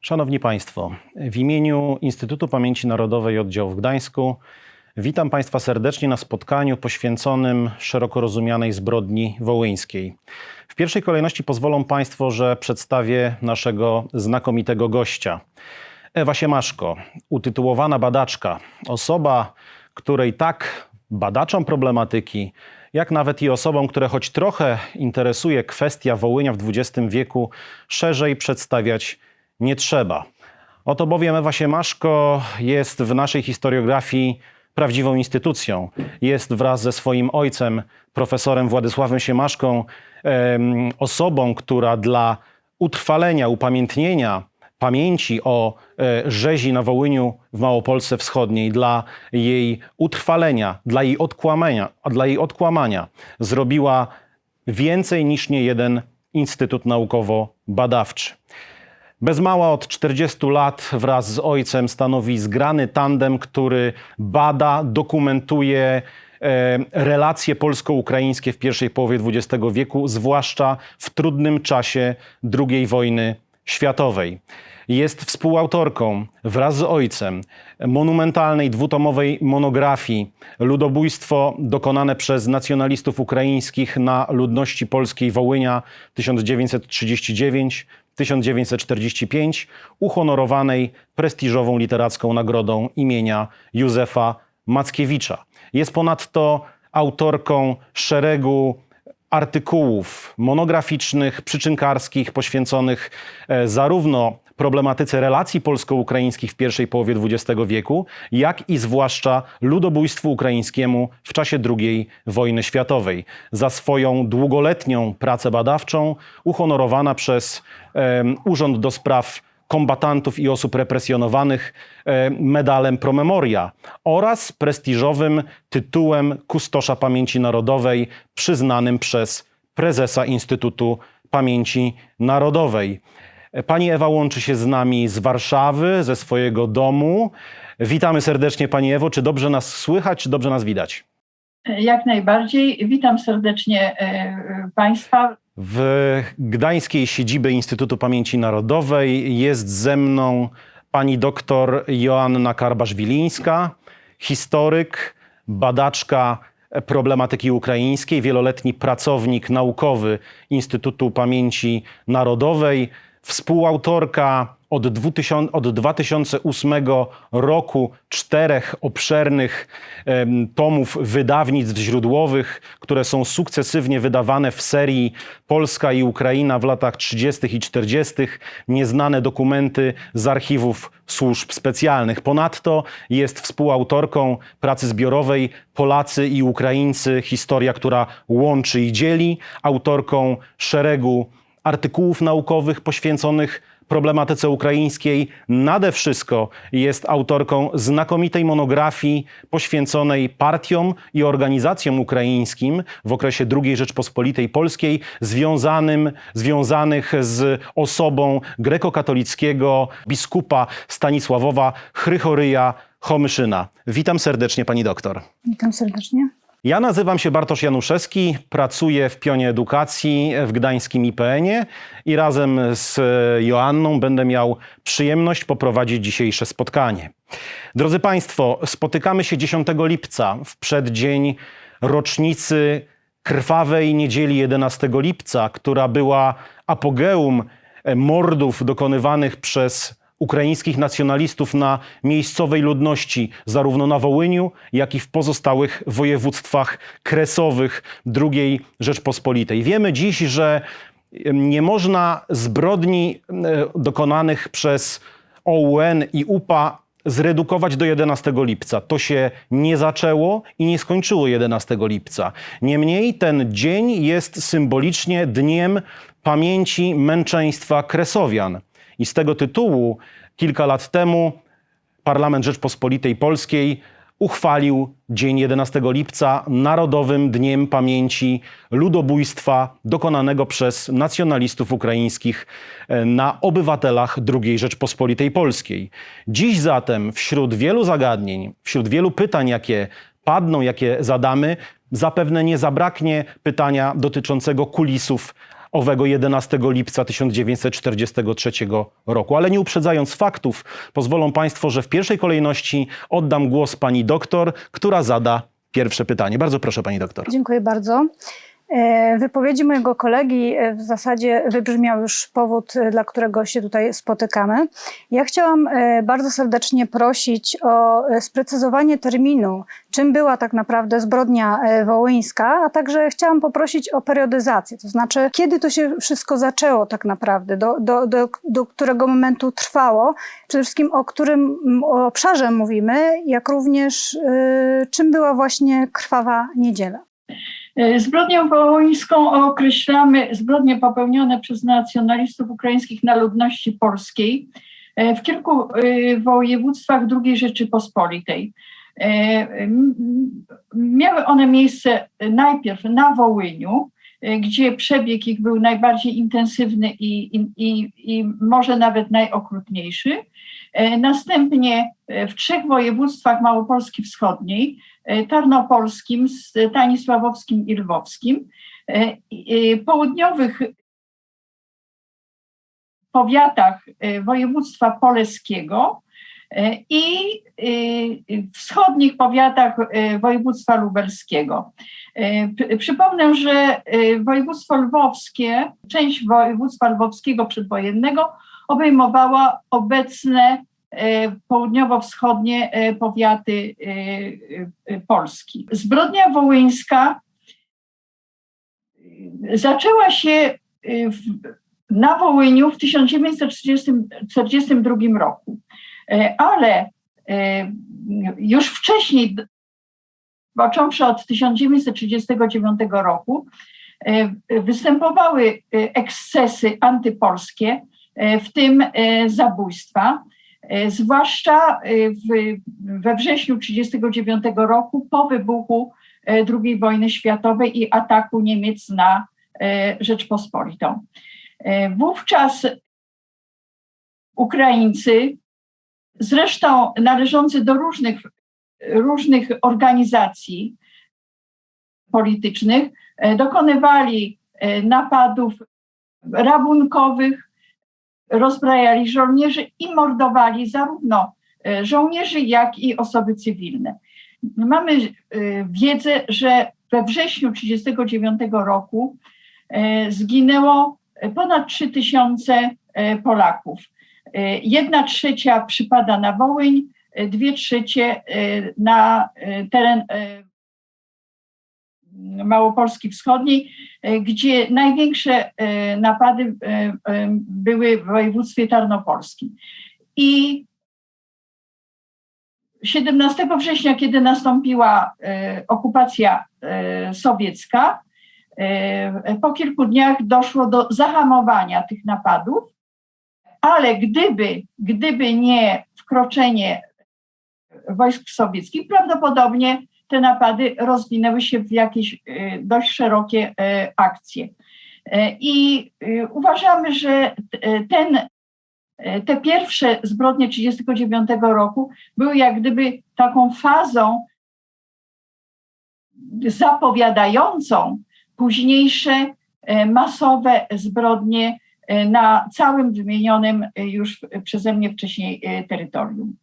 Szanowni Państwo, w imieniu Instytutu Pamięci Narodowej Oddział w Gdańsku witam Państwa serdecznie na spotkaniu poświęconym szeroko rozumianej zbrodni wołyńskiej. W pierwszej kolejności pozwolą Państwo, że przedstawię naszego znakomitego gościa. Ewa Siemaszko, utytułowana badaczka, osoba, której tak badaczom problematyki, jak nawet i osobom, które choć trochę interesuje kwestia Wołynia w XX wieku, szerzej przedstawiać nie trzeba. Oto bowiem Ewa Siemaszko jest w naszej historiografii prawdziwą instytucją. Jest wraz ze swoim ojcem, profesorem Władysławem Siemaszką, osobą, która dla utrwalenia, upamiętnienia pamięci o rzezi na Wołyniu w Małopolsce Wschodniej, dla jej utrwalenia, dla jej odkłamania zrobiła więcej niż niejeden instytut naukowo-badawczy. Bez mała od 40 lat wraz z ojcem stanowi zgrany tandem, który bada, dokumentuje relacje polsko-ukraińskie w pierwszej połowie XX wieku, zwłaszcza w trudnym czasie II wojny światowej. Jest współautorką wraz z ojcem monumentalnej dwutomowej monografii Ludobójstwo dokonane przez nacjonalistów ukraińskich na ludności polskiej Wołynia 1939-1945, uhonorowanej prestiżową literacką nagrodą imienia Józefa Mackiewicza. Jest ponadto autorką szeregu artykułów monograficznych, przyczynkarskich, poświęconych zarówno problematyce relacji polsko-ukraińskich w pierwszej połowie XX wieku, jak i zwłaszcza ludobójstwu ukraińskiemu w czasie II wojny światowej. Za swoją długoletnią pracę badawczą uhonorowana przez Urząd do Spraw Kombatantów i Osób Represjonowanych medalem Pro Memoria oraz prestiżowym tytułem Kustosza Pamięci Narodowej przyznanym przez prezesa Instytutu Pamięci Narodowej. Pani Ewa łączy się z nami z Warszawy, ze swojego domu. Witamy serdecznie Pani Ewo. Czy dobrze nas słychać, czy dobrze nas widać? Jak najbardziej. Witam serdecznie Państwa. W gdańskiej siedzibie Instytutu Pamięci Narodowej jest ze mną pani doktor Joanna Karbasz-Wilińska, historyk, badaczka problematyki ukraińskiej, wieloletni pracownik naukowy Instytutu Pamięci Narodowej, współautorka od 2008 roku 4 obszernych tomów wydawnictw źródłowych, które są sukcesywnie wydawane w serii Polska i Ukraina w latach 30. i 40. Nieznane dokumenty z archiwów służb specjalnych. Ponadto jest współautorką pracy zbiorowej Polacy i Ukraińcy. Historia, która łączy i dzieli. Autorką szeregu artykułów naukowych poświęconych problematyce ukraińskiej. Nade wszystko jest autorką znakomitej monografii poświęconej partiom i organizacjom ukraińskim w okresie II Rzeczpospolitej Polskiej, związanych z osobą grekokatolickiego biskupa Stanisławowa Chrychoryja Homyszyna. Witam serdecznie pani doktor. Witam serdecznie. Ja nazywam się Bartosz Januszewski, pracuję w Pionie Edukacji w gdańskim IPN-ie i razem z Joanną będę miał przyjemność poprowadzić dzisiejsze spotkanie. Drodzy Państwo, spotykamy się 10 lipca w przeddzień rocznicy krwawej niedzieli 11 lipca, która była apogeum mordów dokonywanych przez ukraińskich nacjonalistów na miejscowej ludności, zarówno na Wołyniu, jak i w pozostałych województwach kresowych II Rzeczpospolitej. Wiemy dziś, że nie można zbrodni dokonanych przez OUN i UPA zredukować do 11 lipca. To się nie zaczęło i nie skończyło 11 lipca. Niemniej ten dzień jest symbolicznie dniem pamięci męczeństwa Kresowian. I z tego tytułu kilka lat temu Parlament Rzeczpospolitej Polskiej uchwalił dzień 11 lipca Narodowym Dniem Pamięci Ludobójstwa dokonanego przez nacjonalistów ukraińskich na obywatelach II Rzeczpospolitej Polskiej. Dziś zatem wśród wielu zagadnień, wśród wielu pytań, jakie padną, jakie zadamy, Zapewne nie zabraknie pytania dotyczącego kulisów owego 11 lipca 1943 roku. Ale nie uprzedzając faktów, pozwolą Państwo, że w pierwszej kolejności oddam głos pani doktor, która zada pierwsze pytanie. Bardzo proszę, pani doktor. Dziękuję bardzo. W wypowiedzi mojego kolegi w zasadzie wybrzmiał już powód, dla którego się tutaj spotykamy. Ja chciałam bardzo serdecznie prosić o sprecyzowanie terminu, czym była tak naprawdę zbrodnia wołyńska, a także chciałam poprosić o periodyzację, to znaczy kiedy to się wszystko zaczęło tak naprawdę, do którego momentu trwało, przede wszystkim o którym obszarze mówimy, jak również czym była właśnie Krwawa Niedziela. Zbrodnią wołyńską określamy zbrodnie popełnione przez nacjonalistów ukraińskich na ludności polskiej w kilku województwach II Rzeczypospolitej. Miały one miejsce najpierw na Wołyniu, gdzie przebieg ich był najbardziej intensywny i może nawet najokrutniejszy. Następnie w 3 województwach Małopolski Wschodniej, tarnopolskim, stanisławowskim i lwowskim, południowych powiatach województwa poleskiego i wschodnich powiatach województwa lubelskiego. Przypomnę, że województwo lwowskie, część województwa lwowskiego przedwojennego obejmowała obecne południowo-wschodnie powiaty Polski. Zbrodnia wołyńska zaczęła się na Wołyniu w 1942 roku, ale już wcześniej, począwszy od 1939 roku, występowały ekscesy antypolskie, w tym zabójstwa, zwłaszcza we wrześniu 1939 roku po wybuchu II wojny światowej i ataku Niemiec na Rzeczpospolitą. Wówczas Ukraińcy, zresztą należący do różnych organizacji politycznych, dokonywali napadów rabunkowych, rozbrajali żołnierzy i mordowali zarówno żołnierzy, jak i osoby cywilne. Mamy wiedzę, że we wrześniu 1939 roku zginęło ponad 3000 Polaków. 1/3 przypada na Wołyń, 2/3 na teren Małopolski Wschodniej, gdzie największe napady były w województwie tarnopolskim. I 17 września, kiedy nastąpiła okupacja sowiecka, po kilku dniach doszło do zahamowania tych napadów, ale gdyby nie wkroczenie wojsk sowieckich, prawdopodobnie te napady rozwinęły się w jakieś dość szerokie akcje. I uważamy, że te pierwsze zbrodnie 1939 roku były jak gdyby taką fazą zapowiadającą późniejsze masowe zbrodnie na całym wymienionym już przeze mnie wcześniej terytorium.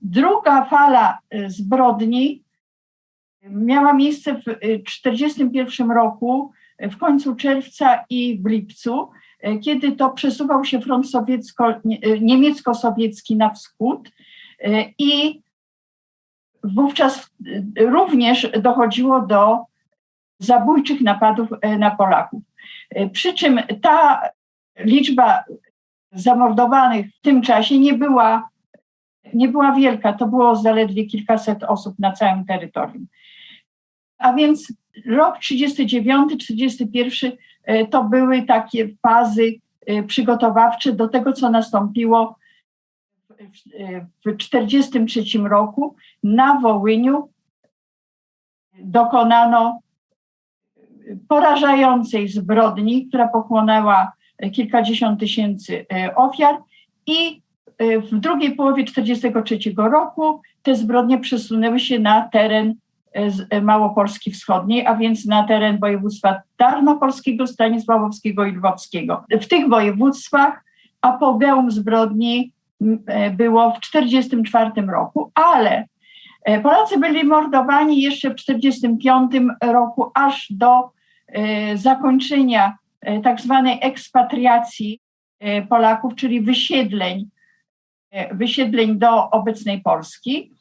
Druga fala zbrodni miała miejsce w 1941 roku, w końcu czerwca i w lipcu, kiedy to przesuwał się front niemiecko-sowiecki na wschód i wówczas również dochodziło do zabójczych napadów na Polaków. Przy czym ta liczba zamordowanych w tym czasie nie była wielka, to było zaledwie kilkaset osób na całym terytorium. A więc rok 1939-1941 to były takie fazy przygotowawcze do tego, co nastąpiło w 1943 roku. Na Wołyniu dokonano porażającej zbrodni, która pochłonęła kilkadziesiąt tysięcy ofiar i w drugiej połowie 1943 roku te zbrodnie przesunęły się na teren z Małopolski Wschodniej, a więc na teren województwa tarnopolskiego, stanisławowskiego i lwowskiego. W tych województwach apogeum zbrodni było w 1944 roku, ale Polacy byli mordowani jeszcze w 1945 roku aż do zakończenia tak zwanej ekspatriacji Polaków, czyli wysiedleń do obecnej Polski.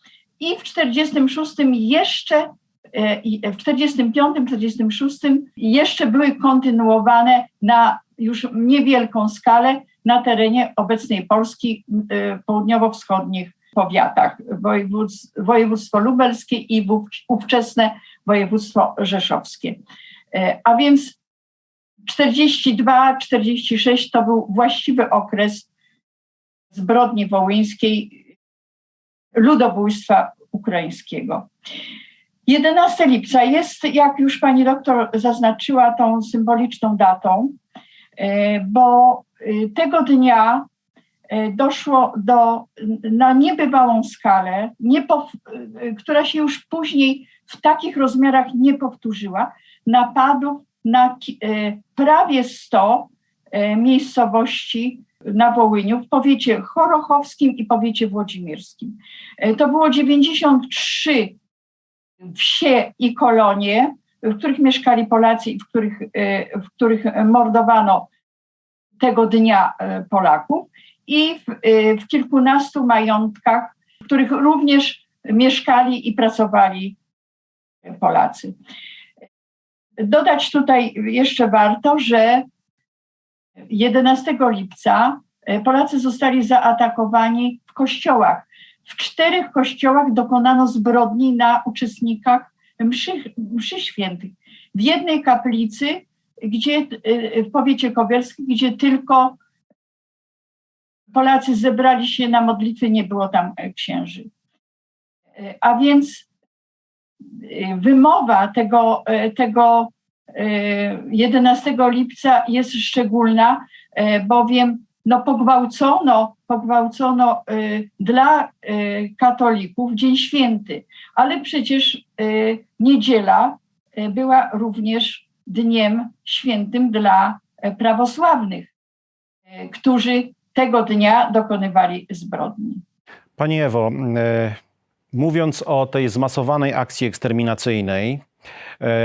I w 1946 jeszcze, w 1945-1946 jeszcze były kontynuowane na już niewielką skalę na terenie obecnej Polski, południowo-wschodnich powiatach, województwo lubelskie i ówczesne województwo rzeszowskie. A więc 42-46 to był właściwy okres zbrodni wołyńskiej, ludobójstwa ukraińskiego. 11 lipca jest, jak już pani doktor zaznaczyła, tą symboliczną datą, bo tego dnia doszło na niebywałą skalę, która się już później w takich rozmiarach nie powtórzyła, napadów na prawie 100 miejscowości na Wołyniu, w powiecie chorochowskim i powiecie włodzimirskim. To było 93 wsie i kolonie, w których mieszkali Polacy i w których mordowano tego dnia Polaków, i w kilkunastu majątkach, w których również mieszkali i pracowali Polacy. Dodać tutaj jeszcze warto, że 11 lipca Polacy zostali zaatakowani w kościołach. W 4 kościołach dokonano zbrodni na uczestnikach mszy świętych. W jednej kaplicy, w powiecie kowielskim, gdzie tylko Polacy zebrali się na modlitwy, nie było tam księży. A więc wymowa tego 11 lipca jest szczególna, bowiem pogwałcono dla katolików Dzień Święty, ale przecież niedziela była również dniem świętym dla prawosławnych, którzy tego dnia dokonywali zbrodni. Pani Ewo, mówiąc o tej zmasowanej akcji eksterminacyjnej,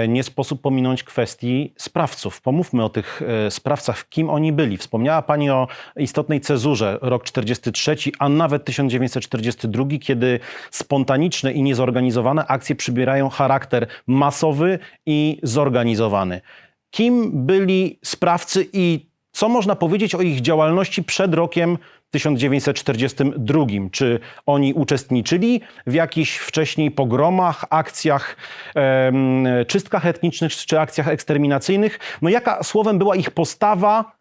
nie sposób pominąć kwestii sprawców. Pomówmy o tych sprawcach, kim oni byli. Wspomniała pani o istotnej cezurze, rok 1943, a nawet 1942, kiedy spontaniczne i niezorganizowane akcje przybierają charakter masowy i zorganizowany. Kim byli sprawcy i co można powiedzieć o ich działalności przed rokiem 1942? Czy oni uczestniczyli w jakichś wcześniej pogromach, akcjach, czystkach etnicznych czy akcjach eksterminacyjnych? No jaka słowem była ich postawa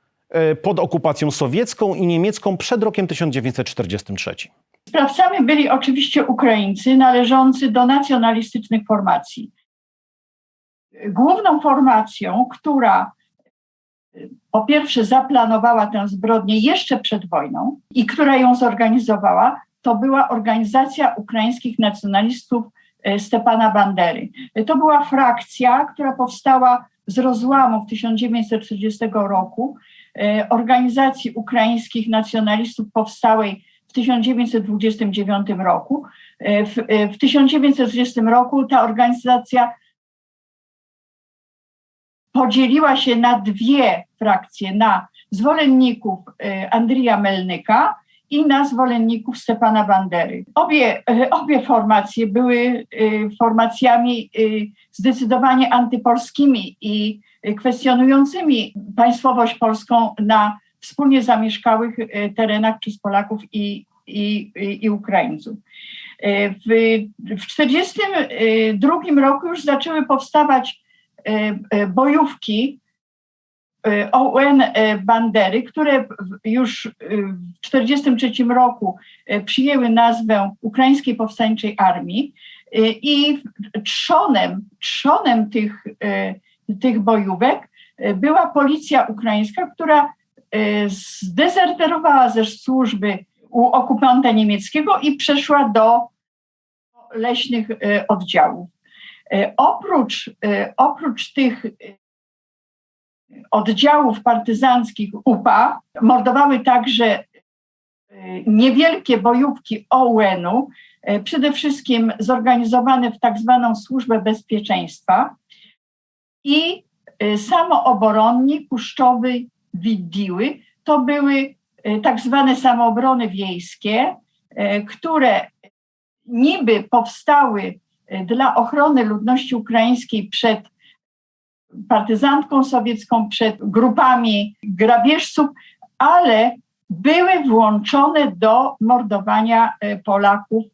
pod okupacją sowiecką i niemiecką przed rokiem 1943? Sprawcami byli oczywiście Ukraińcy należący do nacjonalistycznych formacji. Główną formacją, która po pierwsze zaplanowała tę zbrodnię jeszcze przed wojną i która ją zorganizowała, to była Organizacja Ukraińskich Nacjonalistów Stepana Bandery. To była frakcja, która powstała z rozłamu 1940 roku, Organizacji Ukraińskich Nacjonalistów powstałej w 1929 roku. W 1930 roku ta organizacja podzieliła się na 2 frakcje, na zwolenników Andrija Melnyka i na zwolenników Stepana Bandery. Obie formacje były formacjami zdecydowanie antypolskimi i kwestionującymi państwowość polską na wspólnie zamieszkałych terenach przez Polaków i Ukraińców. W 1942 roku już zaczęły powstawać bojówki OUN Bandery, które już w 1943 roku przyjęły nazwę Ukraińskiej Powstańczej Armii i trzonem tych bojówek była policja ukraińska, która zdezerterowała ze służby u okupanta niemieckiego i przeszła do leśnych oddziałów. Oprócz tych oddziałów partyzanckich UPA mordowały także niewielkie bojówki OUN-u, przede wszystkim zorganizowane w tak zwaną Służbę Bezpieczeństwa i samoobronni Kuszczowy Widdiły. To były tak zwane samoobrony wiejskie, które niby powstały dla ochrony ludności ukraińskiej przed partyzantką sowiecką, przed grupami grabieżców, ale były włączone do mordowania Polaków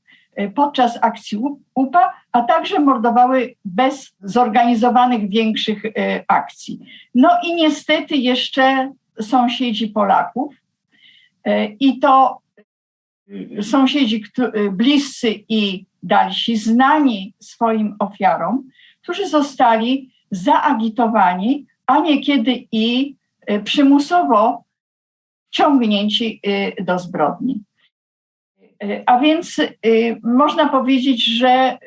podczas akcji UPA, a także mordowały bez zorganizowanych większych akcji. No i niestety jeszcze sąsiedzi Polaków, i to sąsiedzi bliscy i dalsi, znani swoim ofiarom, którzy zostali zaagitowani, a niekiedy i przymusowo wciągnięci do zbrodni. A więc można powiedzieć, że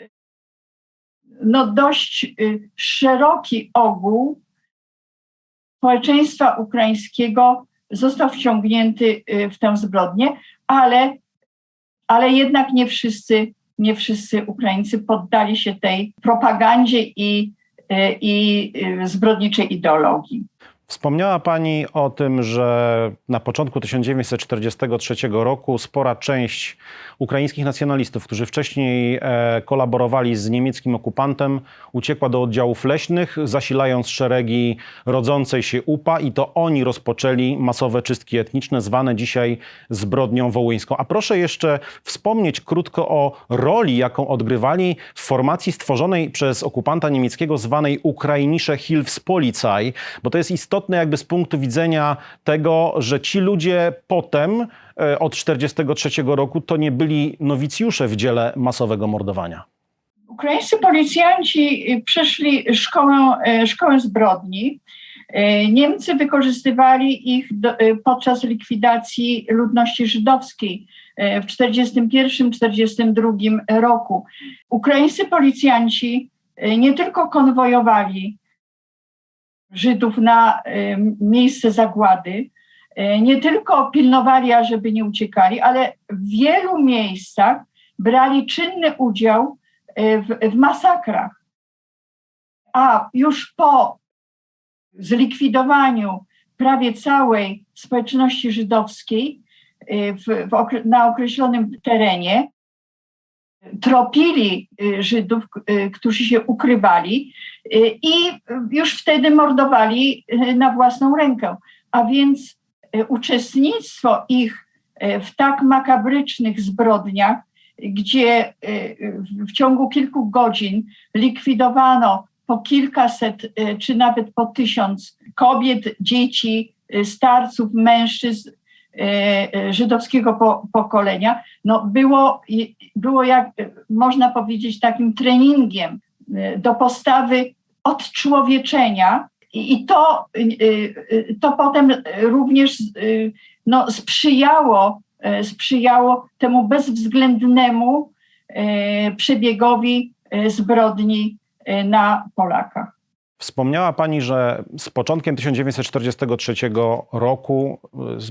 dość szeroki ogół społeczeństwa ukraińskiego został wciągnięty w tę zbrodnię, ale jednak nie wszyscy Ukraińcy poddali się tej propagandzie i zbrodniczej ideologii. Wspomniała Pani o tym, że na początku 1943 roku spora część ukraińskich nacjonalistów, którzy wcześniej kolaborowali z niemieckim okupantem, uciekła do oddziałów leśnych, zasilając szeregi rodzącej się UPA, i to oni rozpoczęli masowe czystki etniczne, zwane dzisiaj zbrodnią wołyńską. A proszę jeszcze wspomnieć krótko o roli, jaką odgrywali w formacji stworzonej przez okupanta niemieckiego, zwanej Ukrainische Hilfspolizei, bo to jest istotne jakby z punktu widzenia tego, że ci ludzie potem od 1943 roku to nie byli nowicjusze w dziele masowego mordowania. Ukraińscy policjanci przeszli szkołę zbrodni. Niemcy wykorzystywali ich podczas likwidacji ludności żydowskiej w 1941-1942 roku. Ukraińscy policjanci nie tylko konwojowali Żydów na miejsce zagłady, nie tylko pilnowali, ażeby nie uciekali, ale w wielu miejscach brali czynny udział w masakrach. A już po zlikwidowaniu prawie całej społeczności żydowskiej na określonym terenie tropili Żydów, którzy się ukrywali, i już wtedy mordowali na własną rękę. A więc uczestnictwo ich w tak makabrycznych zbrodniach, gdzie w ciągu kilku godzin likwidowano po kilkaset czy nawet po 1000 kobiet, dzieci, starców, mężczyzn żydowskiego pokolenia, było, jak można powiedzieć, takim treningiem do postawy odczłowieczenia, i to potem również sprzyjało temu bezwzględnemu przebiegowi zbrodni na Polakach. Wspomniała Pani, że z początkiem 1943 roku,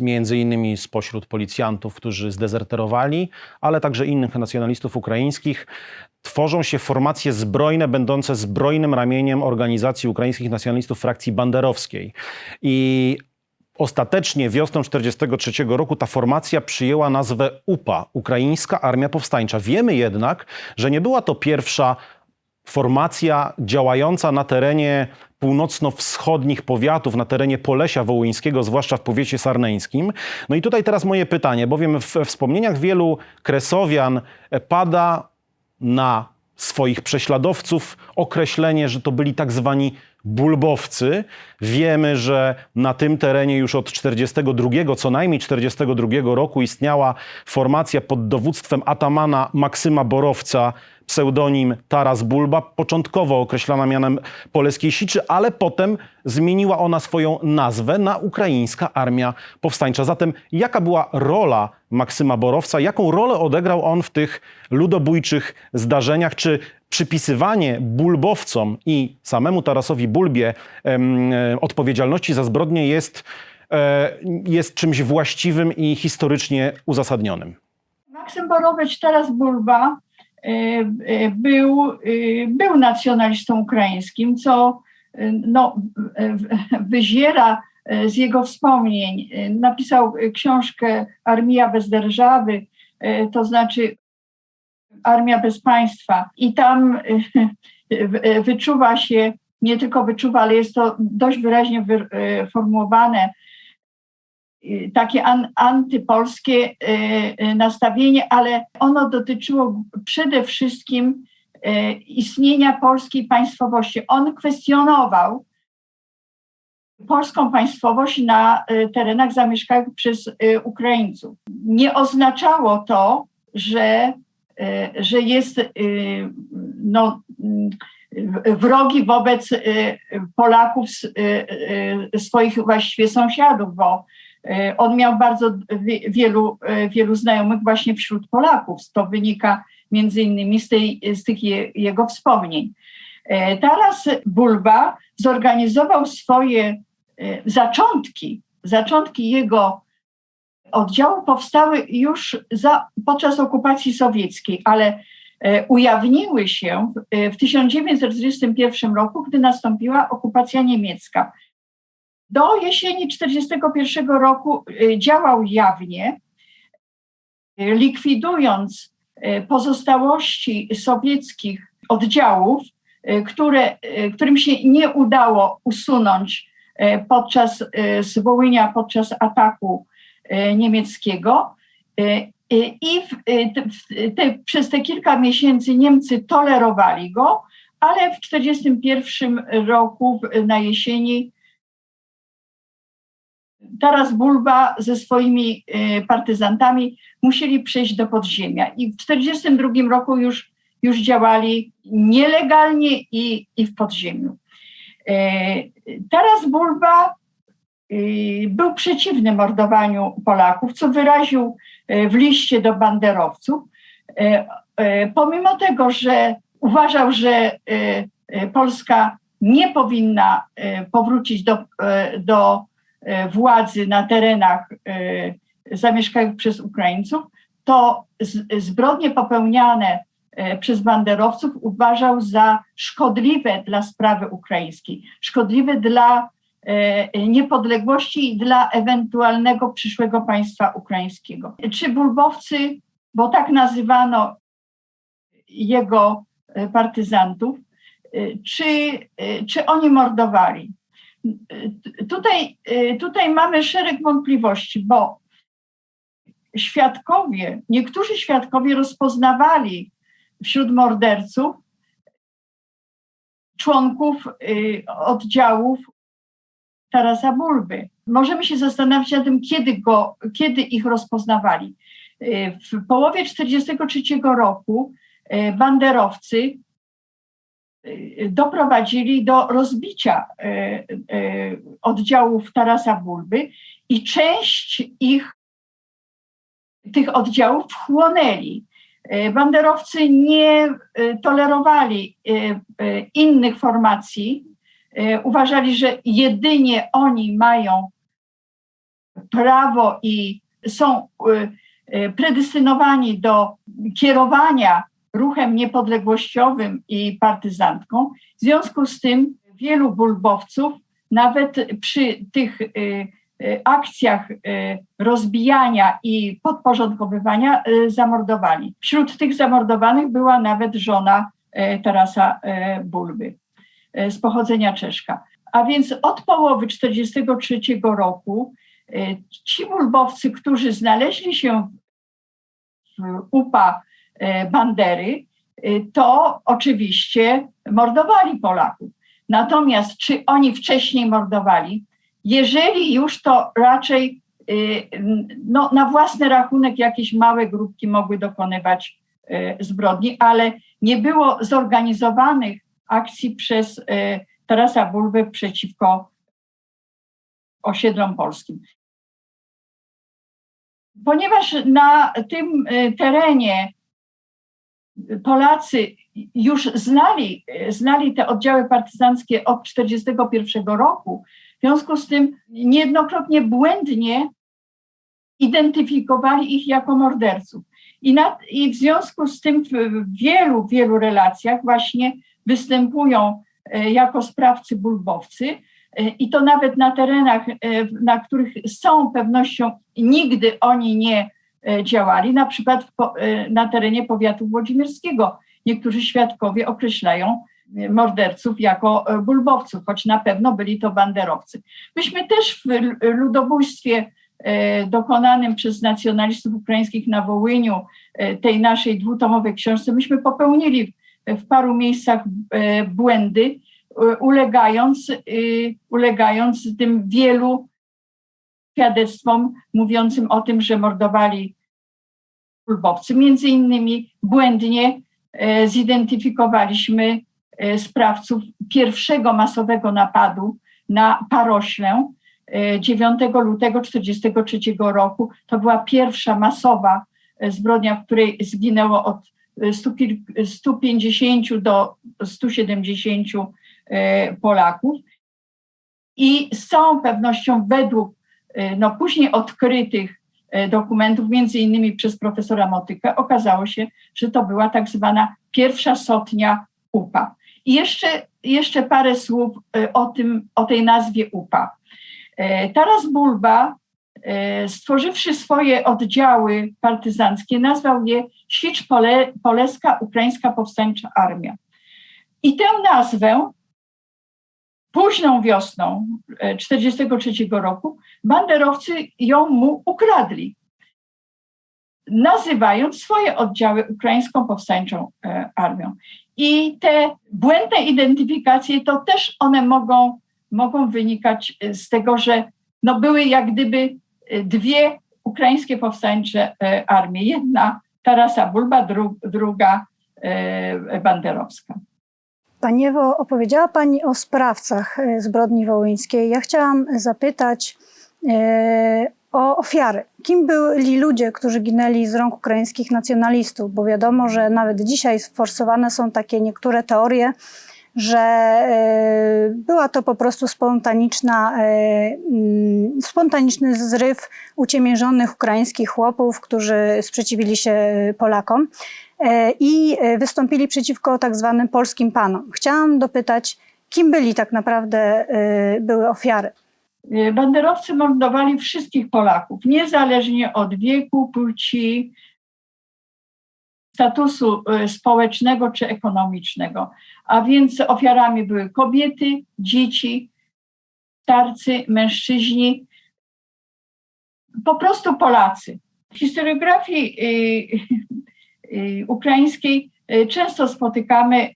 między innymi spośród policjantów, którzy zdezerterowali, ale także innych nacjonalistów ukraińskich, tworzą się formacje zbrojne, będące zbrojnym ramieniem organizacji ukraińskich nacjonalistów frakcji banderowskiej. I ostatecznie wiosną 1943 roku ta formacja przyjęła nazwę UPA, Ukraińska Armia Powstańcza. Wiemy jednak, że nie była to pierwsza formacja działająca na terenie północno-wschodnich powiatów, na terenie Polesia Wołyńskiego, zwłaszcza w powiecie sarneńskim. No i tutaj teraz moje pytanie, bowiem w wspomnieniach wielu kresowian pada na swoich prześladowców określenie, że to byli tak zwani bulbowcy. Wiemy, że na tym terenie już od 1942, co najmniej 1942 roku istniała formacja pod dowództwem atamana Maksyma Borowca, pseudonim Taras Bulba, początkowo określana mianem Poleskiej Siczy, ale potem zmieniła ona swoją nazwę na Ukraińska Armia Powstańcza. Zatem jaka była rola Maksyma Borowca? Jaką rolę odegrał on w tych ludobójczych zdarzeniach? Czy przypisywanie bulbowcom i samemu Tarasowi Bulbie odpowiedzialności za zbrodnie jest czymś właściwym i historycznie uzasadnionym. Maksym Borowicz, Taras Bulba, był nacjonalistą ukraińskim, co no, wyziera z jego wspomnień. Napisał książkę Armia bez dzierżawy, to znaczy Armia bez państwa. I tam wyczuwa się, nie tylko wyczuwa, ale jest to dość wyraźnie formułowane, takie antypolskie nastawienie, ale ono dotyczyło przede wszystkim istnienia polskiej państwowości. On kwestionował polską państwowość na terenach zamieszkanych przez Ukraińców. Nie oznaczało to, że jest wrogi wobec Polaków, swoich właściwie sąsiadów, bo on miał bardzo wielu znajomych właśnie wśród Polaków. To wynika między innymi z tych jego wspomnień. Taras Bulba zorganizował swoje zaczątki jego oddziału powstały już podczas okupacji sowieckiej, ale ujawniły się w 1941 roku, gdy nastąpiła okupacja niemiecka. Do jesieni 1941 roku działał jawnie, likwidując pozostałości sowieckich oddziałów, którym się nie udało usunąć z Wołynia podczas ataku niemieckiego. I przez te kilka miesięcy Niemcy tolerowali go, ale w 1941 roku na jesieni Taras Bulba ze swoimi partyzantami musieli przejść do podziemia i w 1942 roku już działali nielegalnie i w podziemiu. Taras Bulba był przeciwny mordowaniu Polaków, co wyraził w liście do banderowców. Pomimo tego, że uważał, że Polska nie powinna powrócić do władzy na terenach zamieszkanych przez Ukraińców, to zbrodnie popełniane przez banderowców uważał za szkodliwe dla sprawy ukraińskiej, szkodliwe dla niepodległości i dla ewentualnego przyszłego państwa ukraińskiego. Czy bulbowcy, bo tak nazywano jego partyzantów, czy oni mordowali? Tutaj mamy szereg wątpliwości, bo niektórzy świadkowie rozpoznawali wśród morderców członków oddziałów Tarasa Bulby. Możemy się zastanawiać nad tym, kiedy ich rozpoznawali. W połowie 1943 roku banderowcy doprowadzili do rozbicia oddziałów Tarasa Bulby i część tych oddziałów wchłonęli. Banderowcy nie tolerowali innych formacji. Uważali, że jedynie oni mają prawo i są predestynowani do kierowania ruchem niepodległościowym i partyzantką. W związku z tym wielu bulbowców nawet przy tych akcjach rozbijania i podporządkowywania zamordowali. Wśród tych zamordowanych była nawet żona Tarasa Bulby z pochodzenia Czeszka. A więc od połowy 1943 roku ci bulbowcy, którzy znaleźli się w UPA Bandery, to oczywiście mordowali Polaków. Natomiast czy oni wcześniej mordowali? Jeżeli już, to raczej na własny rachunek jakieś małe grupki mogły dokonywać zbrodni, ale nie było zorganizowanych akcji przez Tarasa Bulbę przeciwko osiedlom polskim. Ponieważ na tym terenie Polacy już znali te oddziały partyzanckie od 1941 roku. W związku z tym niejednokrotnie błędnie identyfikowali ich jako morderców. I w związku z tym w wielu relacjach właśnie występują jako sprawcy bulbowcy i to nawet na terenach, na których z całą pewnością nigdy oni nie działali, na przykład na terenie powiatu włodzimierskiego. Niektórzy świadkowie określają morderców jako bulbowców, choć na pewno byli to banderowcy. Myśmy też w ludobójstwie dokonanym przez nacjonalistów ukraińskich na Wołyniu, tej naszej dwutomowej książce, myśmy popełnili w paru miejscach błędy, ulegając tym wielu świadectwom mówiącym o tym, że mordowali bulbowcy. Między innymi błędnie zidentyfikowaliśmy sprawców pierwszego masowego napadu na Paroślę 9 lutego 1943 roku. To była pierwsza masowa zbrodnia, w której zginęło od 150 do 170 Polaków. I z całą pewnością według później odkrytych dokumentów, między innymi przez profesora Motykę, okazało się, że to była tak zwana pierwsza sotnia UPA. I jeszcze parę słów o tej nazwie UPA. Taras Bulba, stworzywszy swoje oddziały partyzanckie, nazwał je Sicz Poleska Ukraińska Powstańcza Armia. I tę nazwę późną wiosną 1943 roku banderowcy ją mu ukradli, nazywając swoje oddziały Ukraińską Powstańczą Armią. I te błędne identyfikacje, to też one mogą wynikać z tego, że były jak gdyby dwie ukraińskie powstańcze armie. Jedna Tarasa Bulba, druga banderowska. Pani Ewo, opowiedziała Pani o sprawcach zbrodni wołyńskiej. Ja chciałam zapytać o ofiary. Kim byli ludzie, którzy ginęli z rąk ukraińskich nacjonalistów? Bo wiadomo, że nawet dzisiaj sforsowane są takie niektóre teorie, że była to po prostu spontaniczny zryw uciemiężonych ukraińskich chłopów, którzy sprzeciwili się Polakom i wystąpili przeciwko tak zwanym polskim panom. Chciałam dopytać, kim byli tak naprawdę były ofiary? Banderowcy mordowali wszystkich Polaków, niezależnie od wieku, płci, statusu społecznego czy ekonomicznego. A więc ofiarami były kobiety, dzieci, starcy, mężczyźni, po prostu Polacy. W historiografii ukraińskiej często spotykamy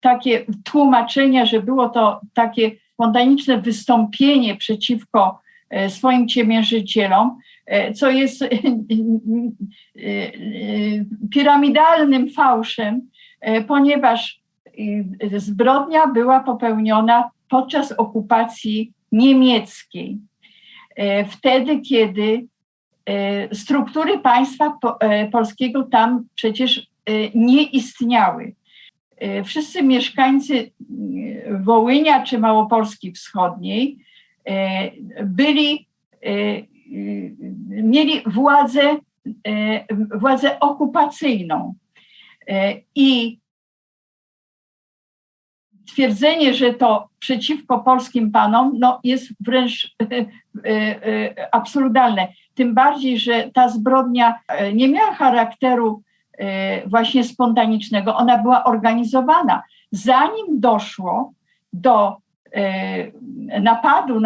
takie tłumaczenia, że było to takie spontaniczne wystąpienie przeciwko swoim ciemiężycielom, co jest piramidalnym fałszem, ponieważ zbrodnia była popełniona podczas okupacji niemieckiej. Wtedy, kiedy struktury państwa polskiego tam przecież nie istniały. Wszyscy mieszkańcy Wołynia czy Małopolski Wschodniej mieli władzę okupacyjną. I twierdzenie, że to przeciwko polskim panom, jest wręcz absurdalne. Tym bardziej, że ta zbrodnia nie miała charakteru właśnie spontanicznego. Ona była organizowana. Zanim doszło do napadu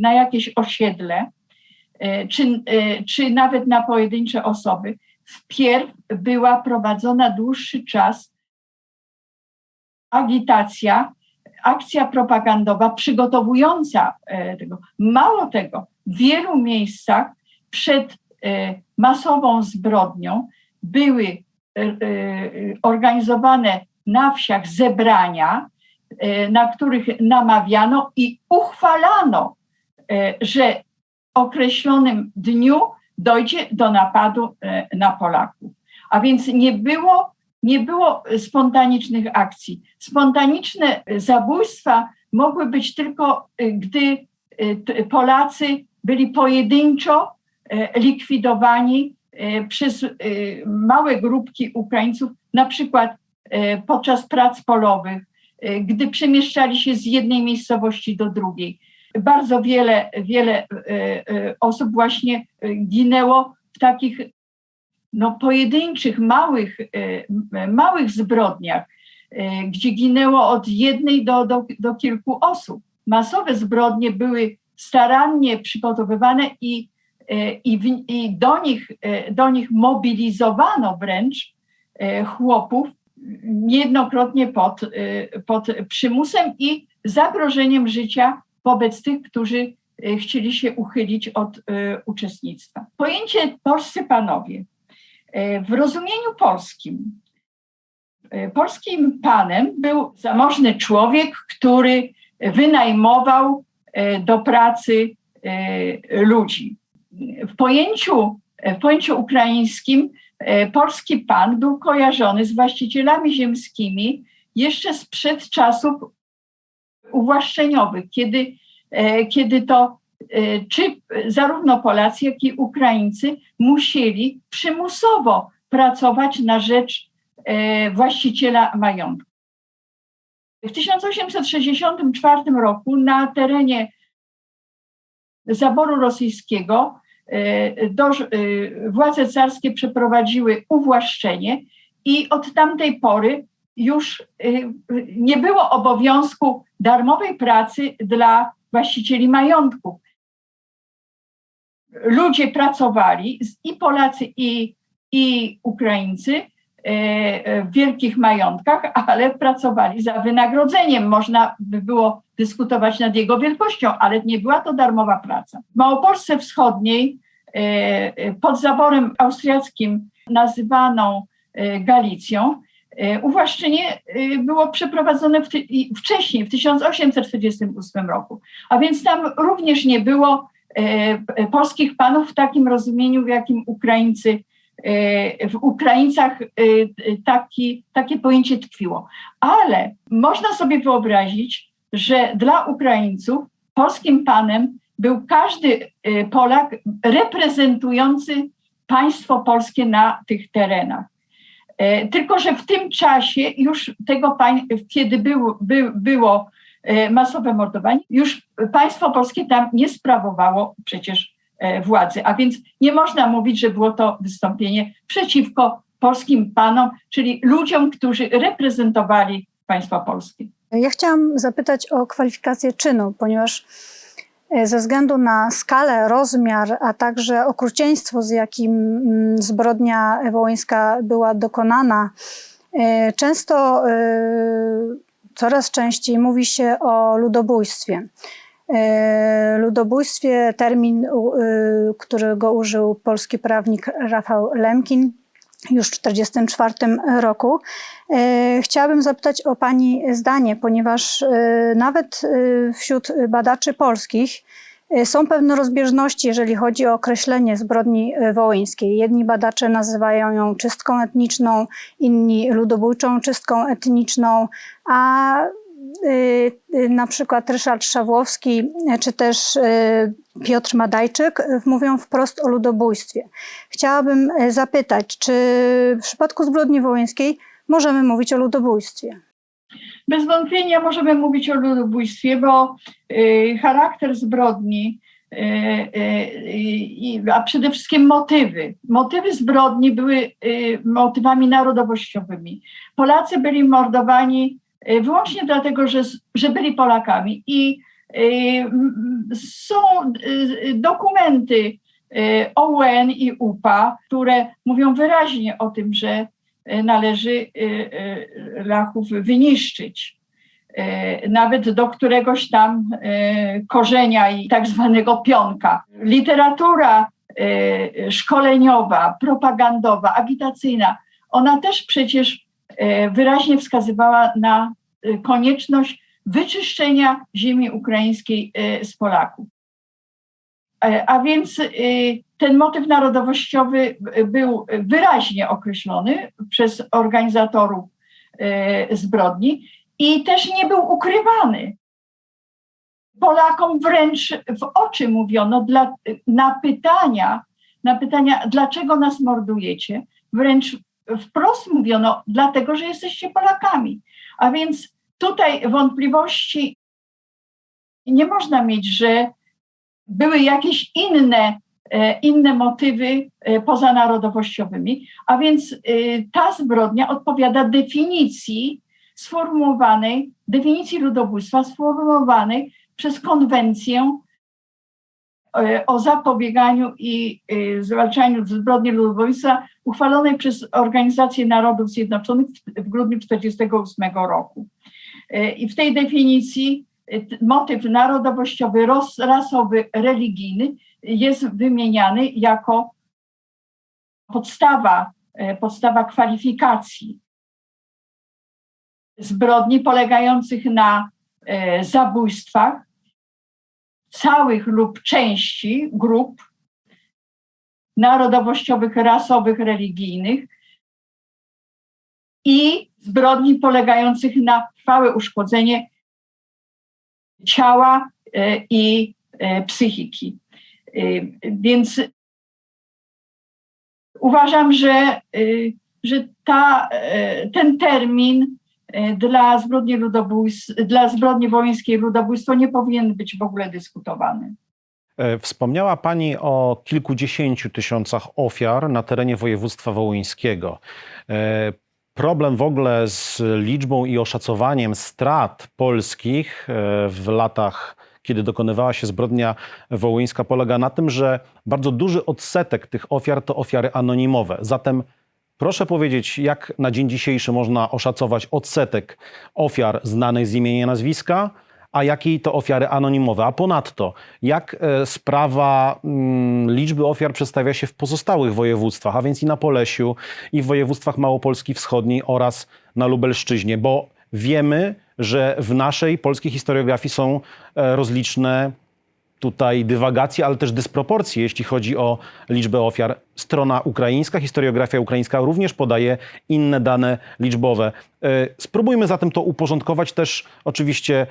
na jakieś osiedle, czy nawet na pojedyncze osoby, wpierw była prowadzona dłuższy czas agitacja, akcja propagandowa przygotowująca tego. Mało tego, w wielu miejscach przed masową zbrodnią były organizowane na wsiach zebrania, na których namawiano i uchwalano, że w określonym dniu dojdzie do napadu na Polaków. A więc nie było spontanicznych akcji. Spontaniczne zabójstwa mogły być tylko, gdy Polacy byli pojedynczo likwidowani przez małe grupki Ukraińców, na przykład podczas prac polowych, gdy przemieszczali się z jednej miejscowości do drugiej. Bardzo wiele osób właśnie ginęło w takich pojedynczych, małych zbrodniach, gdzie ginęło od jednej do kilku osób. Masowe zbrodnie były starannie przygotowywane i do nich mobilizowano wręcz chłopów, niejednokrotnie pod przymusem i zagrożeniem życia wobec tych, którzy chcieli się uchylić od uczestnictwa. Pojęcie polscy panowie. W rozumieniu polskim panem był zamożny człowiek, który wynajmował do pracy ludzi. W pojęciu ukraińskim polski pan był kojarzony z właścicielami ziemskimi jeszcze sprzed czasów uwłaszczeniowych, kiedy to zarówno Polacy, jak i Ukraińcy musieli przymusowo pracować na rzecz właściciela majątku. W 1864 roku na terenie zaboru rosyjskiego władze carskie przeprowadziły uwłaszczenie i od tamtej pory już nie było obowiązku darmowej pracy dla właścicieli majątków. Ludzie pracowali, i Polacy, i Ukraińcy, w wielkich majątkach, ale pracowali za wynagrodzeniem. Można by było dyskutować nad jego wielkością, ale nie była to darmowa praca. W Małopolsce Wschodniej, pod zaborem austriackim nazywaną Galicją, uwłaszczenie było przeprowadzone wcześniej, w 1848 roku. A więc tam również nie było polskich panów w takim rozumieniu, w jakim w Ukraińcach takie pojęcie tkwiło. Ale można sobie wyobrazić, że dla Ukraińców polskim panem był każdy Polak reprezentujący państwo polskie na tych terenach. Tylko że w tym czasie już kiedy było masowe mordowanie, już państwo polskie tam nie sprawowało przecież władzy. A więc nie można mówić, że było to wystąpienie przeciwko polskim panom, czyli ludziom, którzy reprezentowali państwo polskie. Ja chciałam zapytać o kwalifikację czynu, ponieważ ze względu na skalę, rozmiar, a także okrucieństwo, z jakim zbrodnia wołyńska była dokonana, coraz częściej mówi się o ludobójstwie. Ludobójstwie, termin, którego użył polski prawnik Rafał Lemkin już w 1944 roku. Chciałabym zapytać o Pani zdanie, ponieważ nawet wśród badaczy polskich są pewne rozbieżności, jeżeli chodzi o określenie zbrodni wołyńskiej. Jedni badacze nazywają ją czystką etniczną, inni ludobójczą czystką etniczną, a na przykład Ryszard Szawłowski czy też Piotr Madajczyk mówią wprost o ludobójstwie. Chciałabym zapytać, czy w przypadku zbrodni wołyńskiej możemy mówić o ludobójstwie? Bez wątpienia możemy mówić o ludobójstwie, bo charakter zbrodni, a przede wszystkim motywy zbrodni były motywami narodowościowymi. Polacy byli mordowani wyłącznie dlatego, że byli Polakami i są dokumenty OUN i UPA, które mówią wyraźnie o tym, że należy Lachów wyniszczyć. Nawet do któregoś tam korzenia i tak zwanego pionka. Literatura szkoleniowa, propagandowa, agitacyjna, ona też przecież wyraźnie wskazywała na konieczność wyczyszczenia ziemi ukraińskiej z Polaków. A więc ten motyw narodowościowy był wyraźnie określony przez organizatorów zbrodni i też nie był ukrywany. Polakom wręcz w oczy mówiono na pytania, dlaczego nas mordujecie, wręcz wprost mówiono, dlatego, że jesteście Polakami. A więc tutaj wątpliwości nie można mieć, że były jakieś inne motywy pozanarodowościowymi, a więc ta zbrodnia odpowiada definicji ludobójstwa sformułowanej przez konwencję o zapobieganiu i zwalczaniu zbrodni ludobójstwa uchwalonej przez Organizację Narodów Zjednoczonych w grudniu 1948 roku. I w tej definicji motyw narodowościowy, rasowy, religijny jest wymieniany jako podstawa kwalifikacji zbrodni polegających na zabójstwach całych lub części grup narodowościowych, rasowych, religijnych i zbrodni polegających na trwałe uszkodzenie ciała i psychiki. Więc uważam, że ten termin dla zbrodni wołyńskiej ludobójstwo nie powinien być w ogóle dyskutowany. Wspomniała Pani o kilkudziesięciu tysiącach ofiar na terenie województwa wołyńskiego. Problem w ogóle z liczbą i oszacowaniem strat polskich w latach, kiedy dokonywała się zbrodnia wołyńska, polega na tym, że bardzo duży odsetek tych ofiar to ofiary anonimowe. Zatem proszę powiedzieć, jak na dzień dzisiejszy można oszacować odsetek ofiar znanych z imienia i nazwiska, a jakie to ofiary anonimowe? A ponadto, jak sprawa liczby ofiar przedstawia się w pozostałych województwach, a więc i na Polesiu, i w województwach Małopolski Wschodniej oraz na Lubelszczyźnie, bo wiemy, że w naszej polskiej historiografii są rozliczne tutaj dywagacje, ale też dysproporcje, jeśli chodzi o liczbę ofiar. Strona ukraińska, historiografia ukraińska również podaje inne dane liczbowe. Spróbujmy zatem to uporządkować. Też oczywiście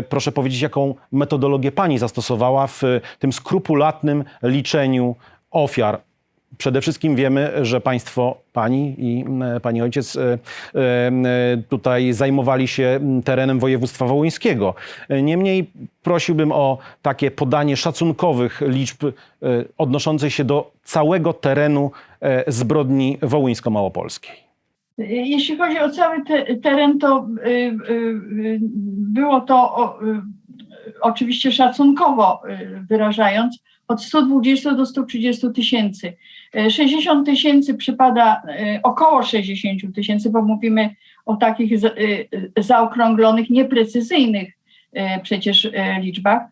proszę powiedzieć, jaką metodologię Pani zastosowała w tym skrupulatnym liczeniu ofiar. Przede wszystkim wiemy, że Państwo, Pani i Pani ojciec tutaj zajmowali się terenem województwa wołyńskiego. Niemniej prosiłbym o takie podanie szacunkowych liczb odnoszących się do całego terenu zbrodni wołyńsko-małopolskiej. Jeśli chodzi o cały teren, to było to oczywiście szacunkowo wyrażając, od 120 do 130 tysięcy. 60 tysięcy przypada, około 60 tysięcy, bo mówimy o takich zaokrąglonych, nieprecyzyjnych przecież liczbach.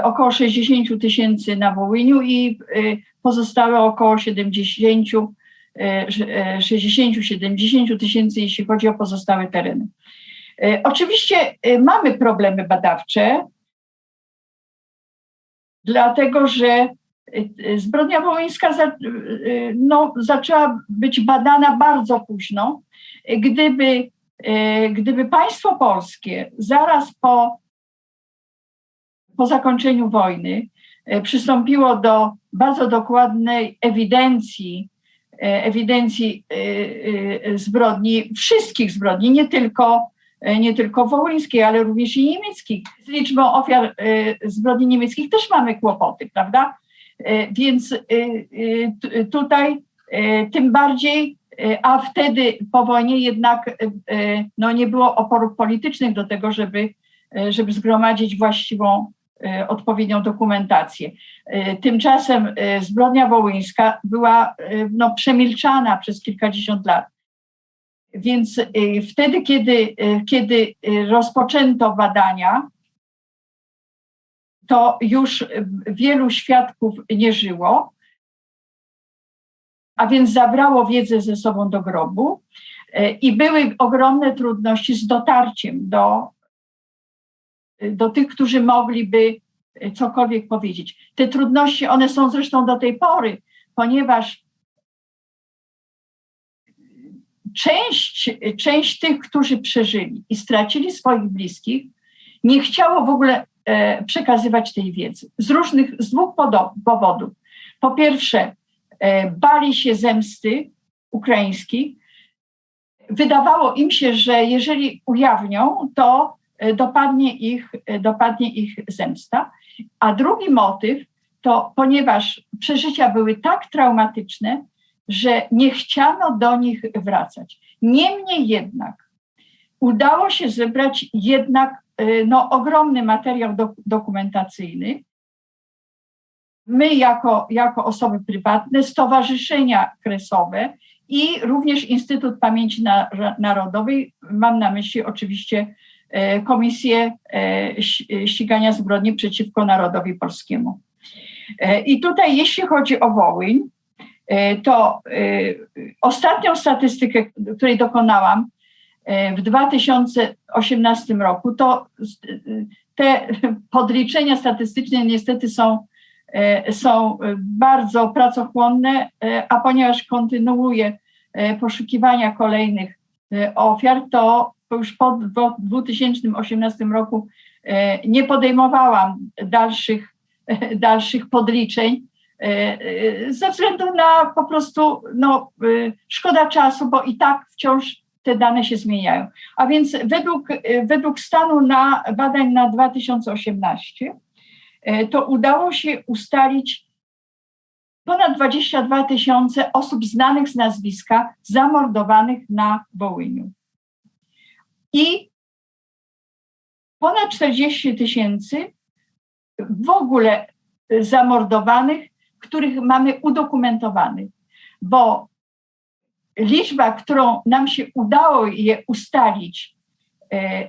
Około 60 tysięcy na Wołyniu i pozostałe około 60-70 tysięcy, jeśli chodzi o pozostałe tereny. Oczywiście mamy problemy badawcze, dlatego że zbrodnia wołyńska zaczęła być badana bardzo późno. Gdyby państwo polskie zaraz po zakończeniu wojny przystąpiło do bardzo dokładnej ewidencji zbrodni, wszystkich zbrodni, nie tylko wołyńskiej, ale również i niemieckich. Z liczbą ofiar zbrodni niemieckich też mamy kłopoty, prawda? Więc tutaj tym bardziej, a wtedy po wojnie jednak nie było oporów politycznych do tego, żeby zgromadzić właściwą, odpowiednią dokumentację. Tymczasem zbrodnia wołyńska była przemilczana przez kilkadziesiąt lat. Więc wtedy, kiedy rozpoczęto badania, to już wielu świadków nie żyło, a więc zabrało wiedzę ze sobą do grobu i były ogromne trudności z dotarciem do tych, którzy mogliby cokolwiek powiedzieć. Te trudności, one są zresztą do tej pory, ponieważ część tych, którzy przeżyli i stracili swoich bliskich, nie chciało w ogóle przekazywać tej wiedzy. Z dwóch powodów. Po pierwsze, bali się zemsty ukraińskiej. Wydawało im się, że jeżeli ujawnią, to dopadnie ich zemsta. A drugi motyw to, ponieważ przeżycia były tak traumatyczne, że nie chciano do nich wracać. Niemniej jednak udało się zebrać ogromny materiał dokumentacyjny. My jako osoby prywatne, stowarzyszenia kresowe i również Instytut Pamięci Narodowej, mam na myśli oczywiście Komisję Ścigania Zbrodni przeciwko Narodowi Polskiemu. I tutaj jeśli chodzi o Wołyń, to ostatnią statystykę, której dokonałam w 2018 roku, to te podliczenia statystyczne niestety są bardzo pracochłonne, a ponieważ kontynuuję poszukiwania kolejnych ofiar, to już po 2018 roku nie podejmowałam dalszych podliczeń ze względu na po prostu szkoda czasu, bo i tak wciąż te dane się zmieniają. A więc według stanu badań na 2018 to udało się ustalić ponad 22 000 osób znanych z nazwiska zamordowanych na Wołyniu. I ponad 40 000 w ogóle zamordowanych, których mamy udokumentowanych, bo liczba, którą nam się udało je ustalić,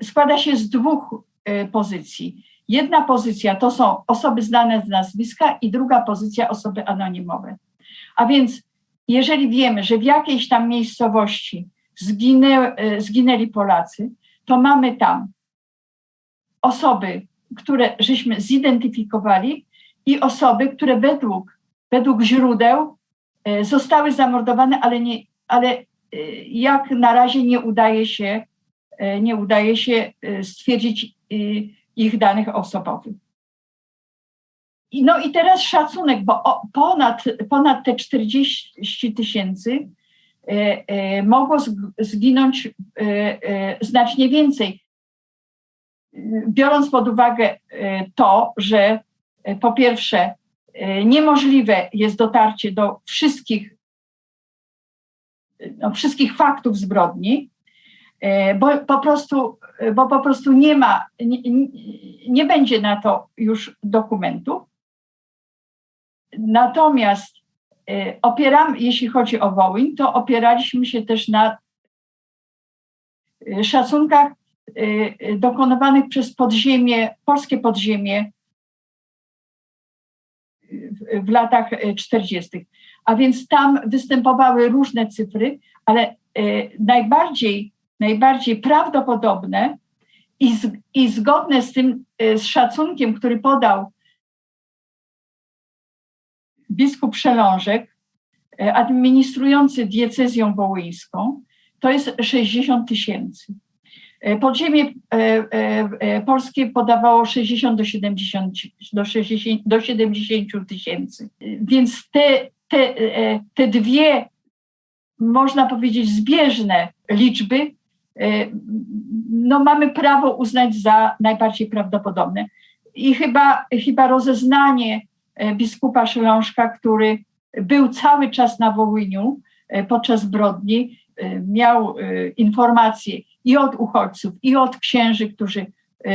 składa się z dwóch pozycji. Jedna pozycja to są osoby znane z nazwiska i druga pozycja osoby anonimowe. A więc jeżeli wiemy, że w jakiejś tam miejscowości zginęli Polacy, to mamy tam osoby, które żeśmy zidentyfikowali i osoby, które według źródeł zostały zamordowane, ale jak na razie nie udaje się stwierdzić ich danych osobowych. No i teraz szacunek, bo ponad te 40 000 mogło zginąć znacznie więcej. Biorąc pod uwagę to, że po pierwsze niemożliwe jest dotarcie do wszystkich faktów zbrodni, bo po prostu nie będzie na to już dokumentów. Natomiast jeśli chodzi o Wołyń, to opieraliśmy się też na szacunkach dokonywanych przez polskie podziemie w latach 40. A więc tam występowały różne cyfry, ale najbardziej prawdopodobne i zgodne z szacunkiem, który podał biskup Szelążek, administrujący diecezją wołyńską, to jest 60 000. Podziemie polskie podawało 60 do 70 tysięcy. Więc te dwie, można powiedzieć, zbieżne liczby mamy prawo uznać za najbardziej prawdopodobne. I chyba rozeznanie biskupa Szelążka, który był cały czas na Wołyniu podczas zbrodni, miał informacje i od uchodźców, i od księży, którzy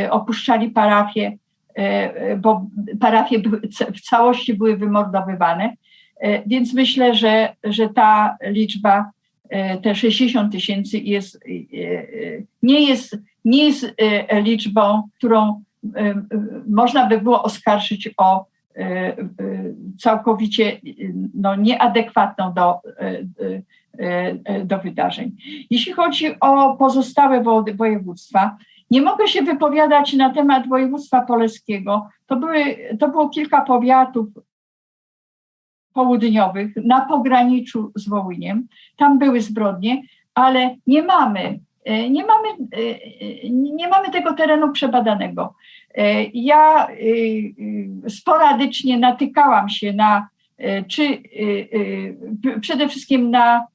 opuszczali parafię, bo parafie w całości były wymordowywane. Więc myślę, że ta liczba, te 60 000 nie jest liczbą, którą można by było oskarżyć o całkowicie nieadekwatną do wydarzeń. Jeśli chodzi o pozostałe województwa, Nie mogę się wypowiadać na temat województwa poleskiego. To było kilka powiatów południowych na pograniczu z Wołyniem. Tam były zbrodnie, ale nie mamy tego terenu przebadanego. Ja sporadycznie natykałam się przede wszystkim na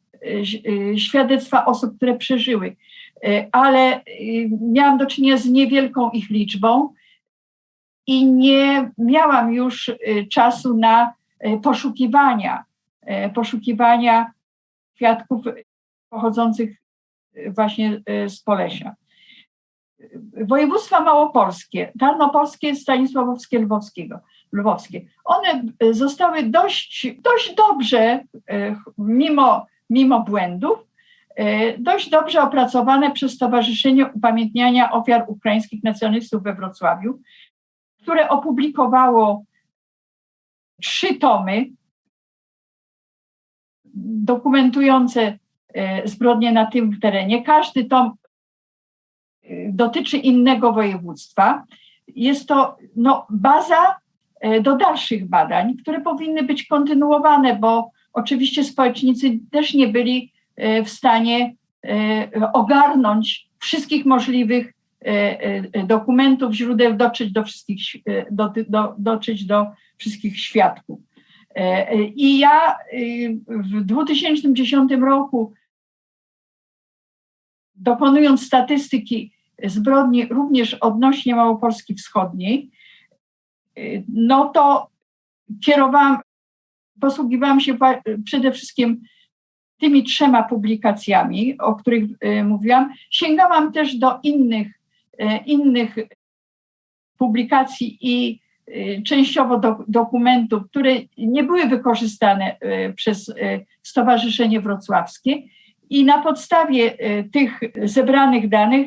świadectwa osób, które przeżyły, ale miałam do czynienia z niewielką ich liczbą i nie miałam już czasu na poszukiwania świadków pochodzących właśnie z Polesia. Województwa małopolskie, tarnopolskie, stanisławowskie, lwowskie. One zostały dość dobrze, mimo błędów, dość dobrze opracowane przez Stowarzyszenie Upamiętniania Ofiar Ukraińskich Nacjonalistów we Wrocławiu, które opublikowało 3 tomy dokumentujące zbrodnie na tym terenie. Każdy tom dotyczy innego województwa. Jest to baza do dalszych badań, które powinny być kontynuowane, bo oczywiście społecznicy też nie byli w stanie ogarnąć wszystkich możliwych dokumentów, źródeł, dotrzeć do wszystkich świadków. I ja w 2010 roku, dokonując statystyki zbrodni również odnośnie Małopolski Wschodniej, to posługiwałam się przede wszystkim tymi 3 publikacjami, o których mówiłam. Sięgałam też do innych publikacji i częściowo dokumentów, które nie były wykorzystane przez Stowarzyszenie Wrocławskie. I na podstawie tych zebranych danych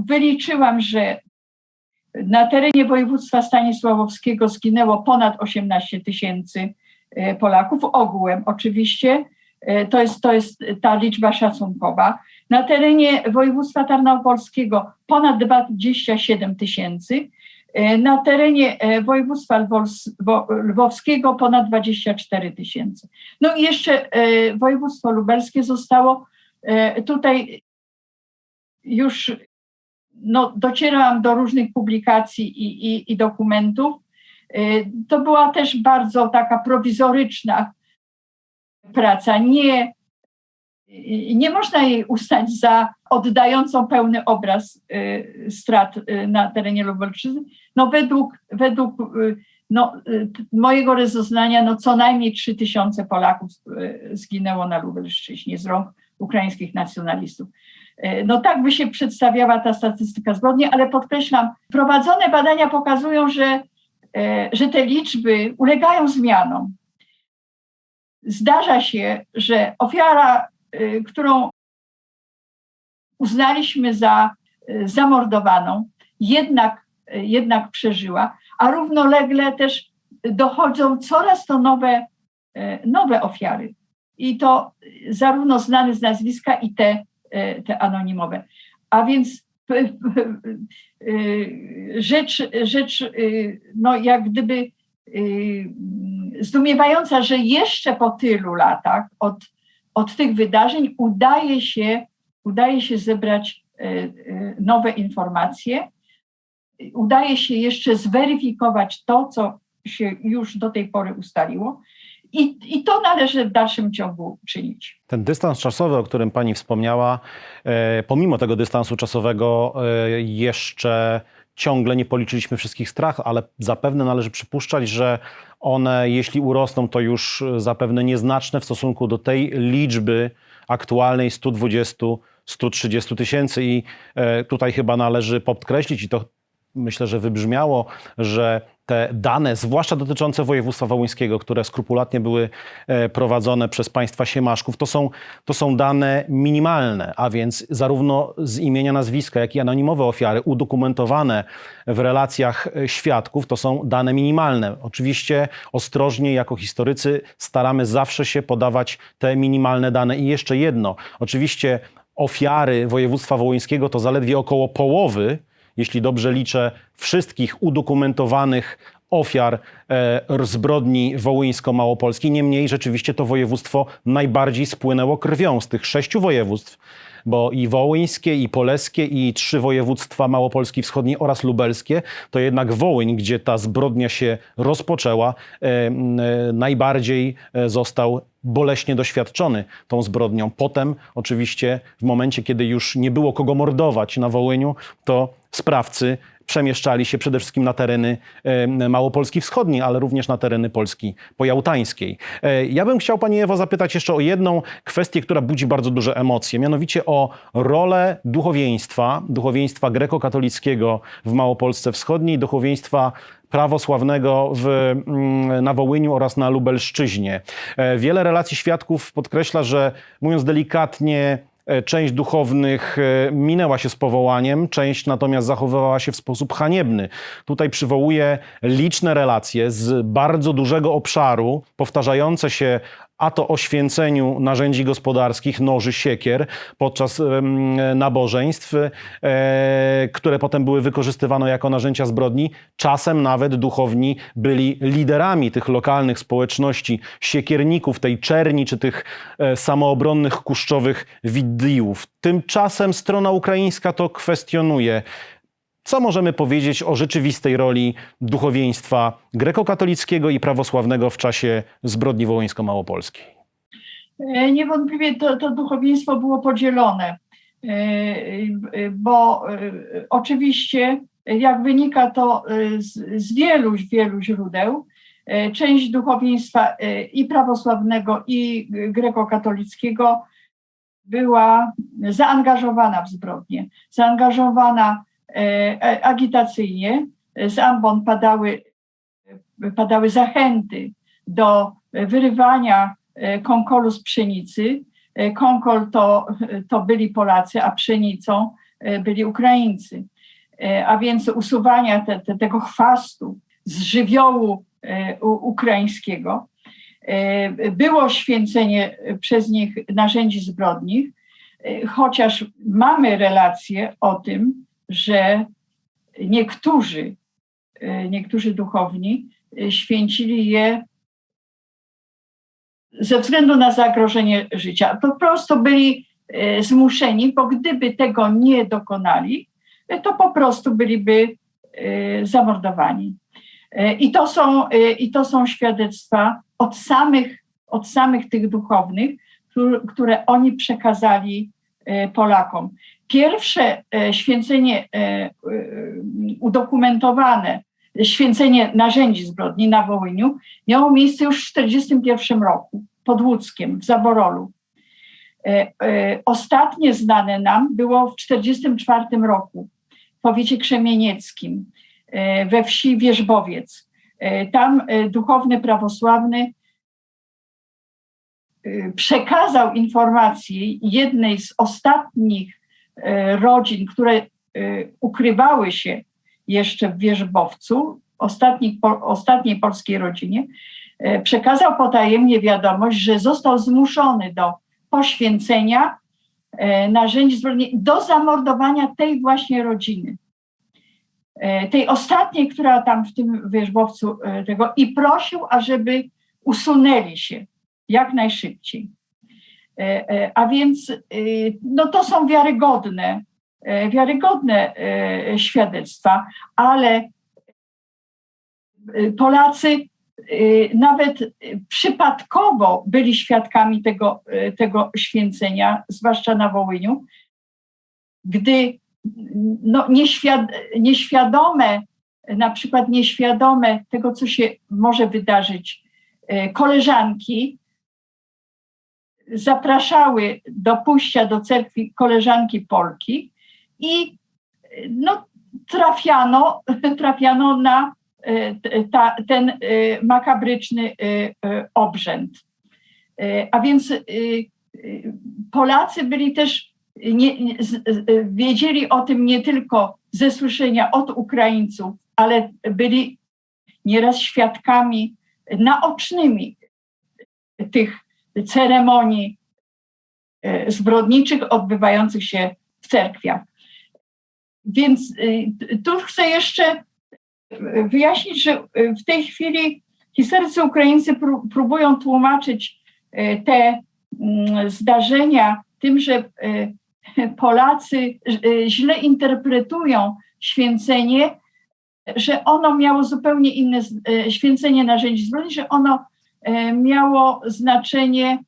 wyliczyłam, że na terenie województwa stanisławowskiego zginęło ponad 18 000 Polaków, ogółem oczywiście, to jest ta liczba szacunkowa. Na terenie województwa tarnopolskiego ponad 27 000, na terenie województwa lwowskiego ponad 24 000. I jeszcze województwo lubelskie zostało tutaj już, docierałam do różnych publikacji i dokumentów. To była też bardzo taka prowizoryczna praca. Nie można jej uznać za oddającą pełny obraz strat na terenie Lubelszczyzny. Według mojego rozeznania co najmniej 3000 Polaków zginęło na Lubelszczyźnie z rąk ukraińskich nacjonalistów. Tak by się przedstawiała ta statystyka zbrodni, ale podkreślam, prowadzone badania pokazują, że te liczby ulegają zmianom. Zdarza się, że ofiara, którą uznaliśmy za zamordowaną, jednak przeżyła, a równolegle też dochodzą coraz to nowe ofiary. I to zarówno znane z nazwiska i te anonimowe. A więc rzecz jak gdyby zdumiewająca, że jeszcze po tylu latach od tych wydarzeń udaje się zebrać nowe informacje, udaje się jeszcze zweryfikować to, co się już do tej pory ustaliło. I to należy w dalszym ciągu czynić. Ten dystans czasowy, o którym pani wspomniała, pomimo tego dystansu czasowego jeszcze ciągle nie policzyliśmy wszystkich strat, ale zapewne należy przypuszczać, że one, jeśli urosną, to już zapewne nieznaczne w stosunku do tej liczby aktualnej 120-130 tysięcy. I tutaj chyba należy podkreślić, i to myślę, że wybrzmiało, że te dane, zwłaszcza dotyczące województwa wołyńskiego, które skrupulatnie były prowadzone przez państwa siemaszków, to są dane minimalne, a więc zarówno z imienia, nazwiska, jak i anonimowe ofiary udokumentowane w relacjach świadków, to są dane minimalne. Oczywiście ostrożnie jako historycy staramy zawsze się podawać te minimalne dane. I jeszcze jedno, oczywiście ofiary województwa wołyńskiego to zaledwie około połowy, jeśli dobrze liczę, wszystkich udokumentowanych ofiar zbrodni wołyńsko-małopolskiej. Niemniej rzeczywiście to województwo najbardziej spłynęło krwią z tych 6 województw, bo i wołyńskie, i poleskie, i 3 województwa Małopolski Wschodniej oraz lubelskie, to jednak Wołyń, gdzie ta zbrodnia się rozpoczęła, najbardziej został boleśnie doświadczony tą zbrodnią. Potem oczywiście w momencie, kiedy już nie było kogo mordować na Wołyniu, to sprawcy przemieszczali się przede wszystkim na tereny Małopolski Wschodniej, ale również na tereny Polski pojałtańskiej. Ja bym chciał Pani Ewo zapytać jeszcze o jedną kwestię, która budzi bardzo duże emocje, mianowicie o rolę duchowieństwa grekokatolickiego w Małopolsce Wschodniej, duchowieństwa prawosławnego na Wołyniu oraz na Lubelszczyźnie. Wiele relacji świadków podkreśla, że mówiąc delikatnie, część duchownych minęła się z powołaniem, część natomiast zachowywała się w sposób haniebny. Tutaj przywołuję liczne relacje z bardzo dużego obszaru, powtarzające się a to o święceniu narzędzi gospodarskich, noży, siekier podczas nabożeństw, które potem były wykorzystywane jako narzędzia zbrodni. Czasem nawet duchowni byli liderami tych lokalnych społeczności, siekierników, tej czerni czy tych samoobronnych kuszczowych widdijów. Tymczasem strona ukraińska to kwestionuje. Co możemy powiedzieć o rzeczywistej roli duchowieństwa grekokatolickiego i prawosławnego w czasie zbrodni wołyńsko-małopolskiej? Niewątpliwie to duchowieństwo było podzielone, bo oczywiście, jak wynika to z wielu źródeł, część duchowieństwa i prawosławnego, i grekokatolickiego była zaangażowana w zbrodnie, zaangażowana agitacyjnie. Z ambon padały zachęty do wyrywania konkolu z pszenicy. Konkol to byli Polacy, a pszenicą byli Ukraińcy. A więc usuwania tego chwastu z żywiołu ukraińskiego. Było święcenie przez nich narzędzi zbrodni, chociaż mamy relacje o tym, że niektórzy duchowni święcili je ze względu na zagrożenie życia. Po prostu byli zmuszeni, bo gdyby tego nie dokonali, to po prostu byliby zamordowani. I to są świadectwa od samych tych duchownych, które oni przekazali Polakom. Pierwsze święcenie udokumentowane, święcenie narzędzi zbrodni na Wołyniu miało miejsce już w 1941 roku pod Łódzkiem, w Zaborolu. Ostatnie znane nam było w 1944 roku w powiecie krzemienieckim, we wsi Wierzbowiec. Tam duchowny prawosławny przekazał informację jednej z ostatnich rodzin, które ukrywały się jeszcze w Wierzbowcu, ostatniej polskiej rodzinie, przekazał potajemnie wiadomość, że został zmuszony do poświęcenia narzędzi zbrodni, do zamordowania tej właśnie rodziny. Tej ostatniej, która tam w tym Wierzbowcu i prosił, ażeby usunęli się jak najszybciej. A więc to są wiarygodne świadectwa, ale Polacy nawet przypadkowo byli świadkami tego święcenia, zwłaszcza na Wołyniu, gdy nieświadome tego, co się może wydarzyć, koleżanki zapraszały do pójścia do cerkwi koleżanki Polki i trafiano na ten makabryczny obrzęd. A więc Polacy byli też, wiedzieli o tym nie tylko ze słyszenia od Ukraińców, ale byli nieraz świadkami naocznymi tych ceremonii zbrodniczych odbywających się w cerkwiach. Więc tu chcę jeszcze wyjaśnić, że w tej chwili historycy ukraińscy próbują tłumaczyć te zdarzenia tym, że Polacy źle interpretują święcenie, że ono miało zupełnie inne święcenie narzędzi zbrodni, że ono miało znaczenie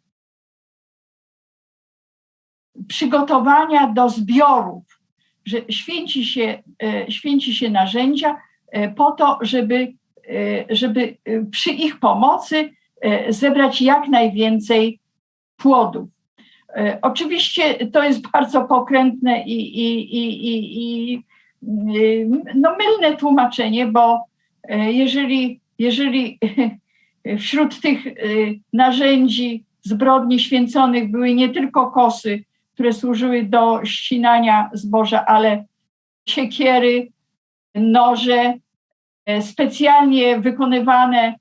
przygotowania do zbiorów, że święci się narzędzia po to, żeby przy ich pomocy zebrać jak najwięcej płodów. Oczywiście to jest bardzo pokrętne i mylne tłumaczenie, bo jeżeli wśród tych narzędzi zbrodni święconych były nie tylko kosy, które służyły do ścinania zboża, ale siekiery, noże, specjalnie wykonywane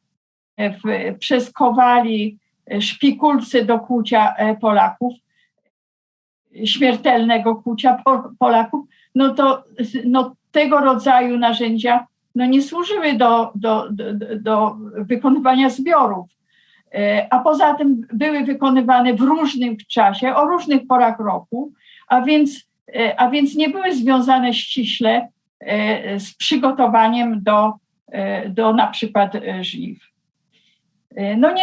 przez kowali szpikulce do kłucia Polaków, śmiertelnego kłucia Polaków, no tego rodzaju narzędzia nie służyły do wykonywania zbiorów, a poza tym były wykonywane w różnym czasie, o różnych porach roku, a więc nie były związane ściśle z przygotowaniem do na przykład żniw. No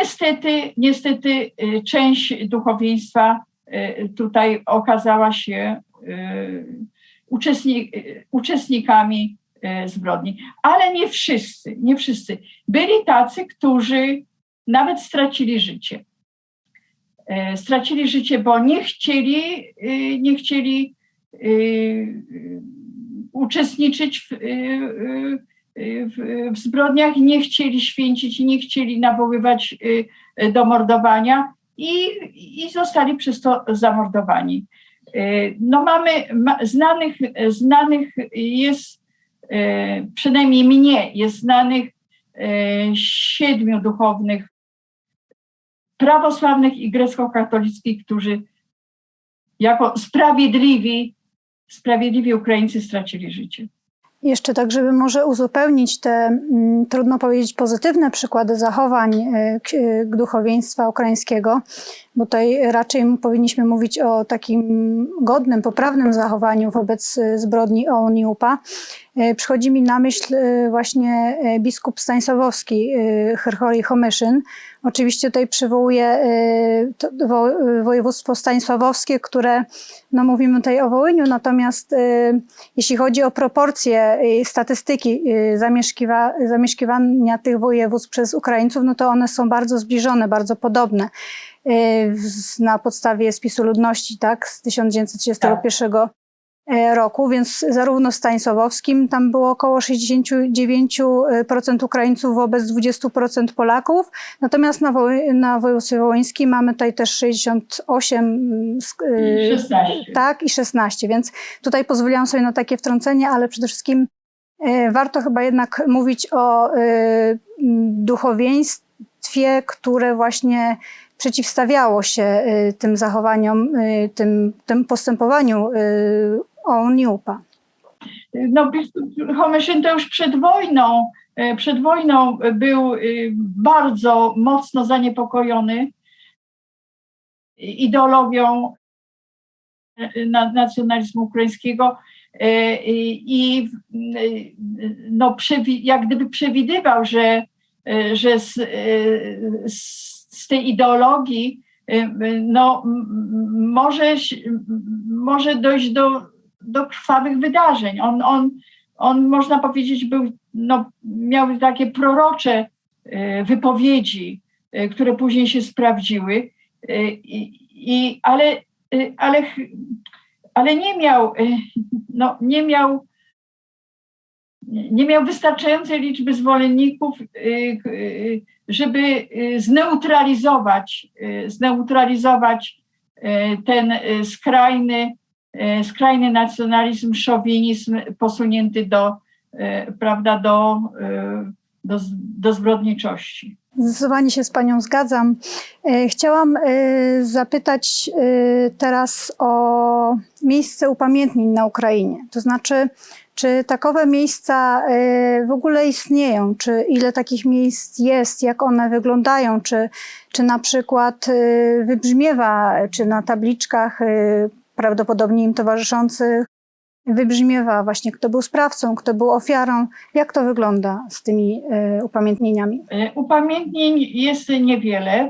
niestety część duchowieństwa tutaj okazała się uczestnikami zbrodni, ale nie wszyscy. Byli tacy, którzy nawet stracili życie. Stracili życie, bo nie chcieli uczestniczyć w zbrodniach, nie chcieli święcić, nie chcieli nawoływać do mordowania i zostali przez to zamordowani. No znanych jest, przynajmniej mnie jest znanych 7 duchownych prawosławnych i grecko-katolickich, którzy jako sprawiedliwi Ukraińcy stracili życie. Jeszcze tak, żeby może uzupełnić te, trudno powiedzieć, pozytywne przykłady zachowań duchowieństwa ukraińskiego, bo tutaj raczej powinniśmy mówić o takim godnym, poprawnym zachowaniu wobec zbrodni OUN-UPA. Przychodzi mi na myśl właśnie biskup Stanisławowski, Hrchori Homyszyn. Oczywiście tutaj przywołuję województwo stanisławowskie, które, no mówimy tutaj o Wołyniu, natomiast jeśli chodzi o proporcje i statystyki zamieszkiwania tych województw przez Ukraińców, no to one są bardzo zbliżone, bardzo podobne. Na podstawie spisu ludności, tak, z 1931 roku, więc zarówno w Stanisławowskim tam było około 69% Ukraińców wobec 20% Polaków, natomiast na województwie wołyńskim mamy tutaj też 68 16. Tak, i 16, więc tutaj pozwoliłam sobie na takie wtrącenie, ale przede wszystkim warto chyba jednak mówić o duchowieństwie, które właśnie przeciwstawiało się tym zachowaniom, tym postępowaniu OUN-UPA. No, biskup Homyszyn to już przed wojną był bardzo mocno zaniepokojony ideologią nacjonalizmu ukraińskiego i no, jak gdyby przewidywał, że z tej ideologii no, może dojść do krwawych wydarzeń. On można powiedzieć, miał takie prorocze wypowiedzi, które później się sprawdziły, ale nie miał wystarczającej liczby zwolenników, żeby zneutralizować ten skrajny nacjonalizm, szowinizm posunięty do zbrodniczości. Zdecydowanie się z Panią zgadzam. Chciałam zapytać teraz o miejsce upamiętnień na Ukrainie. To znaczy, czy takowe miejsca w ogóle istnieją? Czy ile takich miejsc jest? Jak one wyglądają? Czy na przykład wybrzmiewa, czy na tabliczkach prawdopodobnie im towarzyszących wybrzmiewa właśnie, kto był sprawcą, kto był ofiarą? Jak to wygląda z tymi upamiętnieniami? Upamiętnień jest niewiele,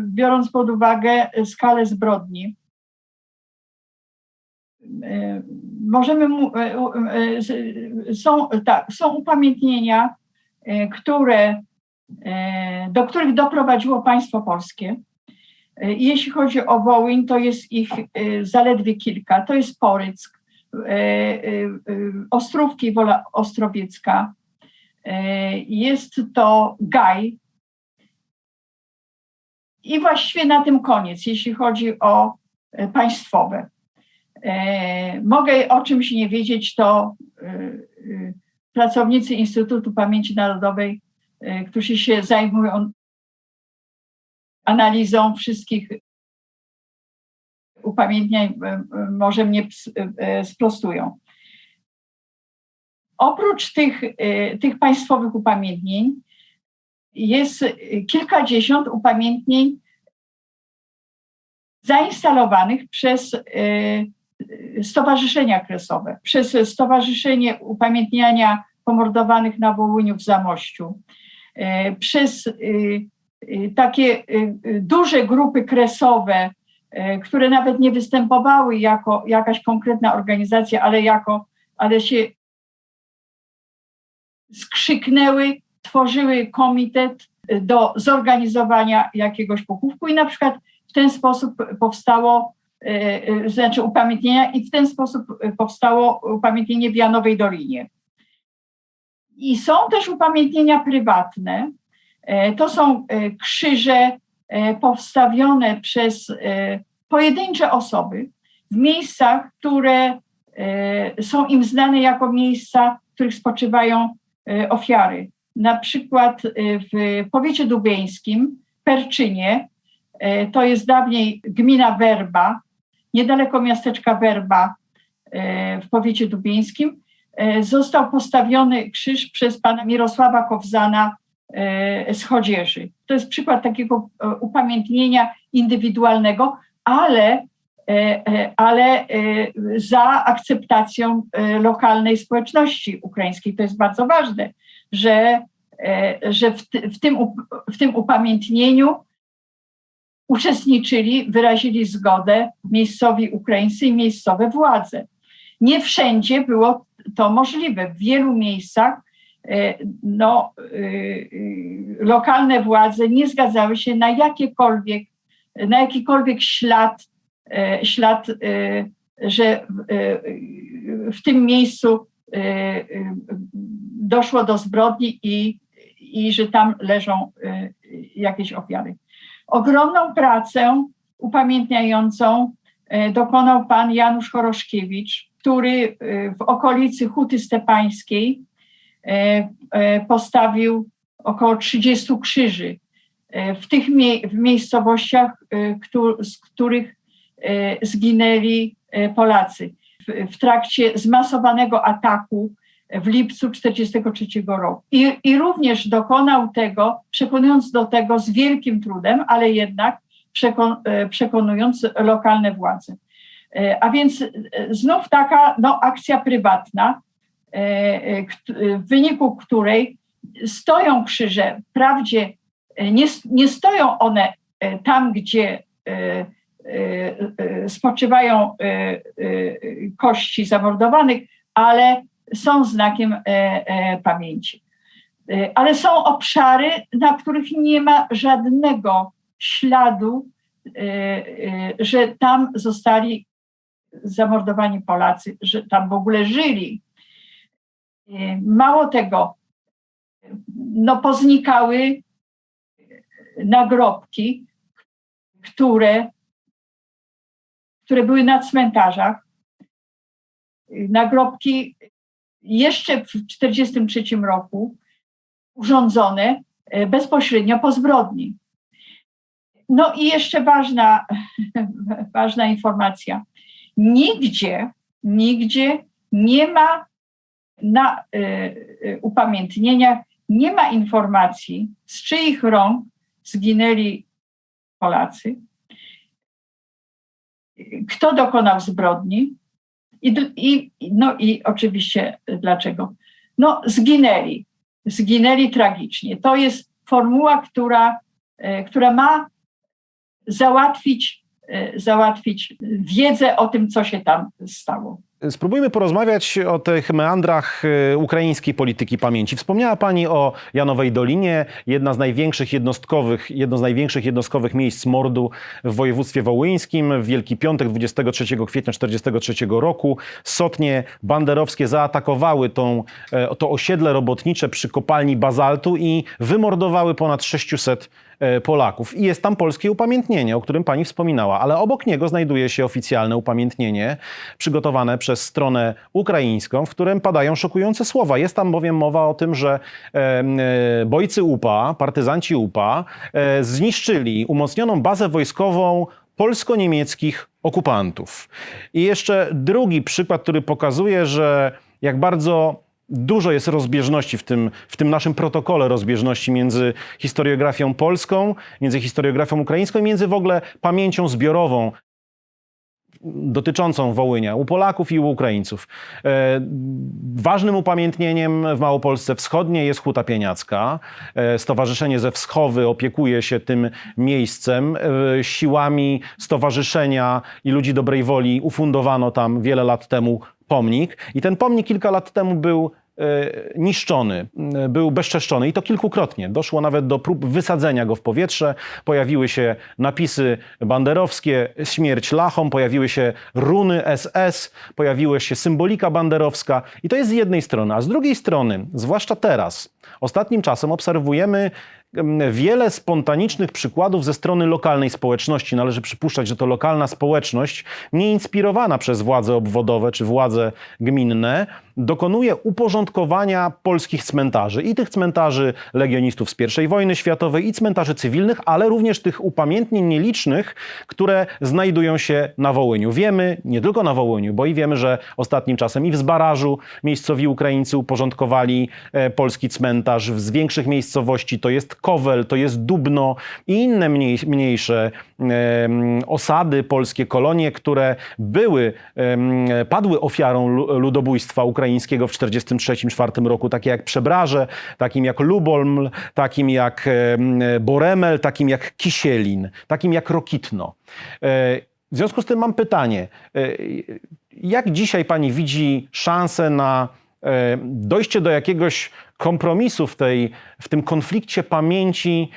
biorąc pod uwagę skalę zbrodni. Są upamiętnienia, do których doprowadziło państwo polskie. Jeśli chodzi o Wołyń, to jest ich zaledwie kilka. To jest Poryck, Ostrówki, Wola Ostrowiecka, jest to Gaj i właściwie na tym koniec, jeśli chodzi o państwowe. Mogę o czymś nie wiedzieć, to pracownicy Instytutu Pamięci Narodowej, którzy się zajmują analizą wszystkich upamiętnień, może mnie sprostują. Oprócz tych państwowych upamiętnień jest kilkadziesiąt upamiętnień zainstalowanych przez stowarzyszenia kresowe, przez Stowarzyszenie Upamiętniania Pomordowanych na Wołyniu w Zamościu, przez takie duże grupy kresowe, które nawet nie występowały jako jakaś konkretna organizacja, ale się skrzyknęły, tworzyły komitet do zorganizowania jakiegoś pochówku i na przykład w ten sposób powstało, znaczy upamiętnienia i w ten sposób powstało upamiętnienie w Janowej Dolinie. I są też upamiętnienia prywatne. To są krzyże powstawione przez pojedyncze osoby w miejscach, które są im znane jako miejsca, w których spoczywają ofiary. Na przykład w powiecie dubieńskim, Perczynie, to jest dawniej gmina Werba, niedaleko miasteczka Werba w powiecie dubieńskim, został postawiony krzyż przez pana Mirosława Kowzana z Chodzieży. To jest przykład takiego upamiętnienia indywidualnego, ale za akceptacją lokalnej społeczności ukraińskiej. To jest bardzo ważne, że w tym upamiętnieniu uczestniczyli, wyrazili zgodę miejscowi Ukraińcy i miejscowe władze. Nie wszędzie było to możliwe. W wielu miejscach lokalne władze nie zgadzały się na jakikolwiek ślad, że w tym miejscu doszło do zbrodni i że tam leżą jakieś ofiary. Ogromną pracę upamiętniającą dokonał pan Janusz Choroszkiewicz, który w okolicy Huty Stepańskiej postawił około 30 krzyży w miejscowościach, z których zginęli Polacy w trakcie zmasowanego ataku w lipcu 1943 roku. I również dokonał tego, przekonując do tego z wielkim trudem, ale jednak przekonując lokalne władze. A więc znów taka akcja prywatna, w wyniku której stoją krzyże. Wprawdzie nie stoją one tam, gdzie spoczywają kości zamordowanych, ale są znakiem pamięci. Ale są obszary, na których nie ma żadnego śladu, że tam zostali zamordowani Polacy, że tam w ogóle żyli. Mało tego, poznikały nagrobki, które były na cmentarzach. Nagrobki jeszcze w 1943 roku urządzone bezpośrednio po zbrodni. No i jeszcze ważna informacja. Nigdzie nie ma na upamiętnieniach, nie ma informacji, z czyich rąk zginęli Polacy, kto dokonał zbrodni i oczywiście dlaczego. No zginęli tragicznie. To jest formuła, która ma załatwić wiedzę o tym, co się tam stało. Spróbujmy porozmawiać o tych meandrach ukraińskiej polityki pamięci. Wspomniała Pani o Janowej Dolinie, jedno z największych jednostkowych miejsc mordu w województwie wołyńskim. W Wielki Piątek 23 kwietnia 1943 roku sotnie banderowskie zaatakowały to osiedle robotnicze przy kopalni bazaltu i wymordowały ponad 600 Polaków. I jest tam polskie upamiętnienie, o którym Pani wspominała, ale obok niego znajduje się oficjalne upamiętnienie przygotowane przez stronę ukraińską, w którym padają szokujące słowa. Jest tam bowiem mowa o tym, że bojcy UPA, partyzanci UPA zniszczyli umocnioną bazę wojskową polsko-niemieckich okupantów. I jeszcze drugi przykład, który pokazuje, że jak bardzo dużo jest rozbieżności w tym naszym protokole rozbieżności między historiografią polską, między historiografią ukraińską i między w ogóle pamięcią zbiorową dotyczącą Wołynia u Polaków i u Ukraińców. Ważnym upamiętnieniem w Małopolsce Wschodniej jest Huta Pieniacka. Stowarzyszenie ze Wschowy opiekuje się tym miejscem. Siłami stowarzyszenia i ludzi dobrej woli ufundowano tam wiele lat temu pomnik. I ten pomnik kilka lat temu był niszczony, był bezczeszczony i to kilkukrotnie. Doszło nawet do prób wysadzenia go w powietrze. Pojawiły się napisy banderowskie, śmierć Lachom, pojawiły się runy SS, pojawiła się symbolika banderowska i to jest z jednej strony, a z drugiej strony, zwłaszcza teraz, ostatnim czasem obserwujemy wiele spontanicznych przykładów ze strony lokalnej społeczności. Należy przypuszczać, że to lokalna społeczność, nieinspirowana przez władze obwodowe czy władze gminne, dokonuje uporządkowania polskich cmentarzy. I tych cmentarzy legionistów z I wojny światowej, i cmentarzy cywilnych, ale również tych upamiętnień nielicznych, które znajdują się na Wołyniu. Wiemy, nie tylko na Wołyniu, bo i wiemy, że ostatnim czasem i w Zbarażu miejscowi Ukraińcy uporządkowali polski cmentarz. Z większych miejscowości to jest Kowel, to jest Dubno i inne mniejsze osady, polskie kolonie, które padły ofiarą ludobójstwa ukraińskiego w 1943-1944 roku, takie jak Przebraże, takim jak Lubolm, takim jak Boremel, takim jak Kisielin, takim jak Rokitno. W związku z tym mam pytanie, jak dzisiaj Pani widzi szansę na dojście do jakiegoś kompromisu w tym konflikcie pamięci,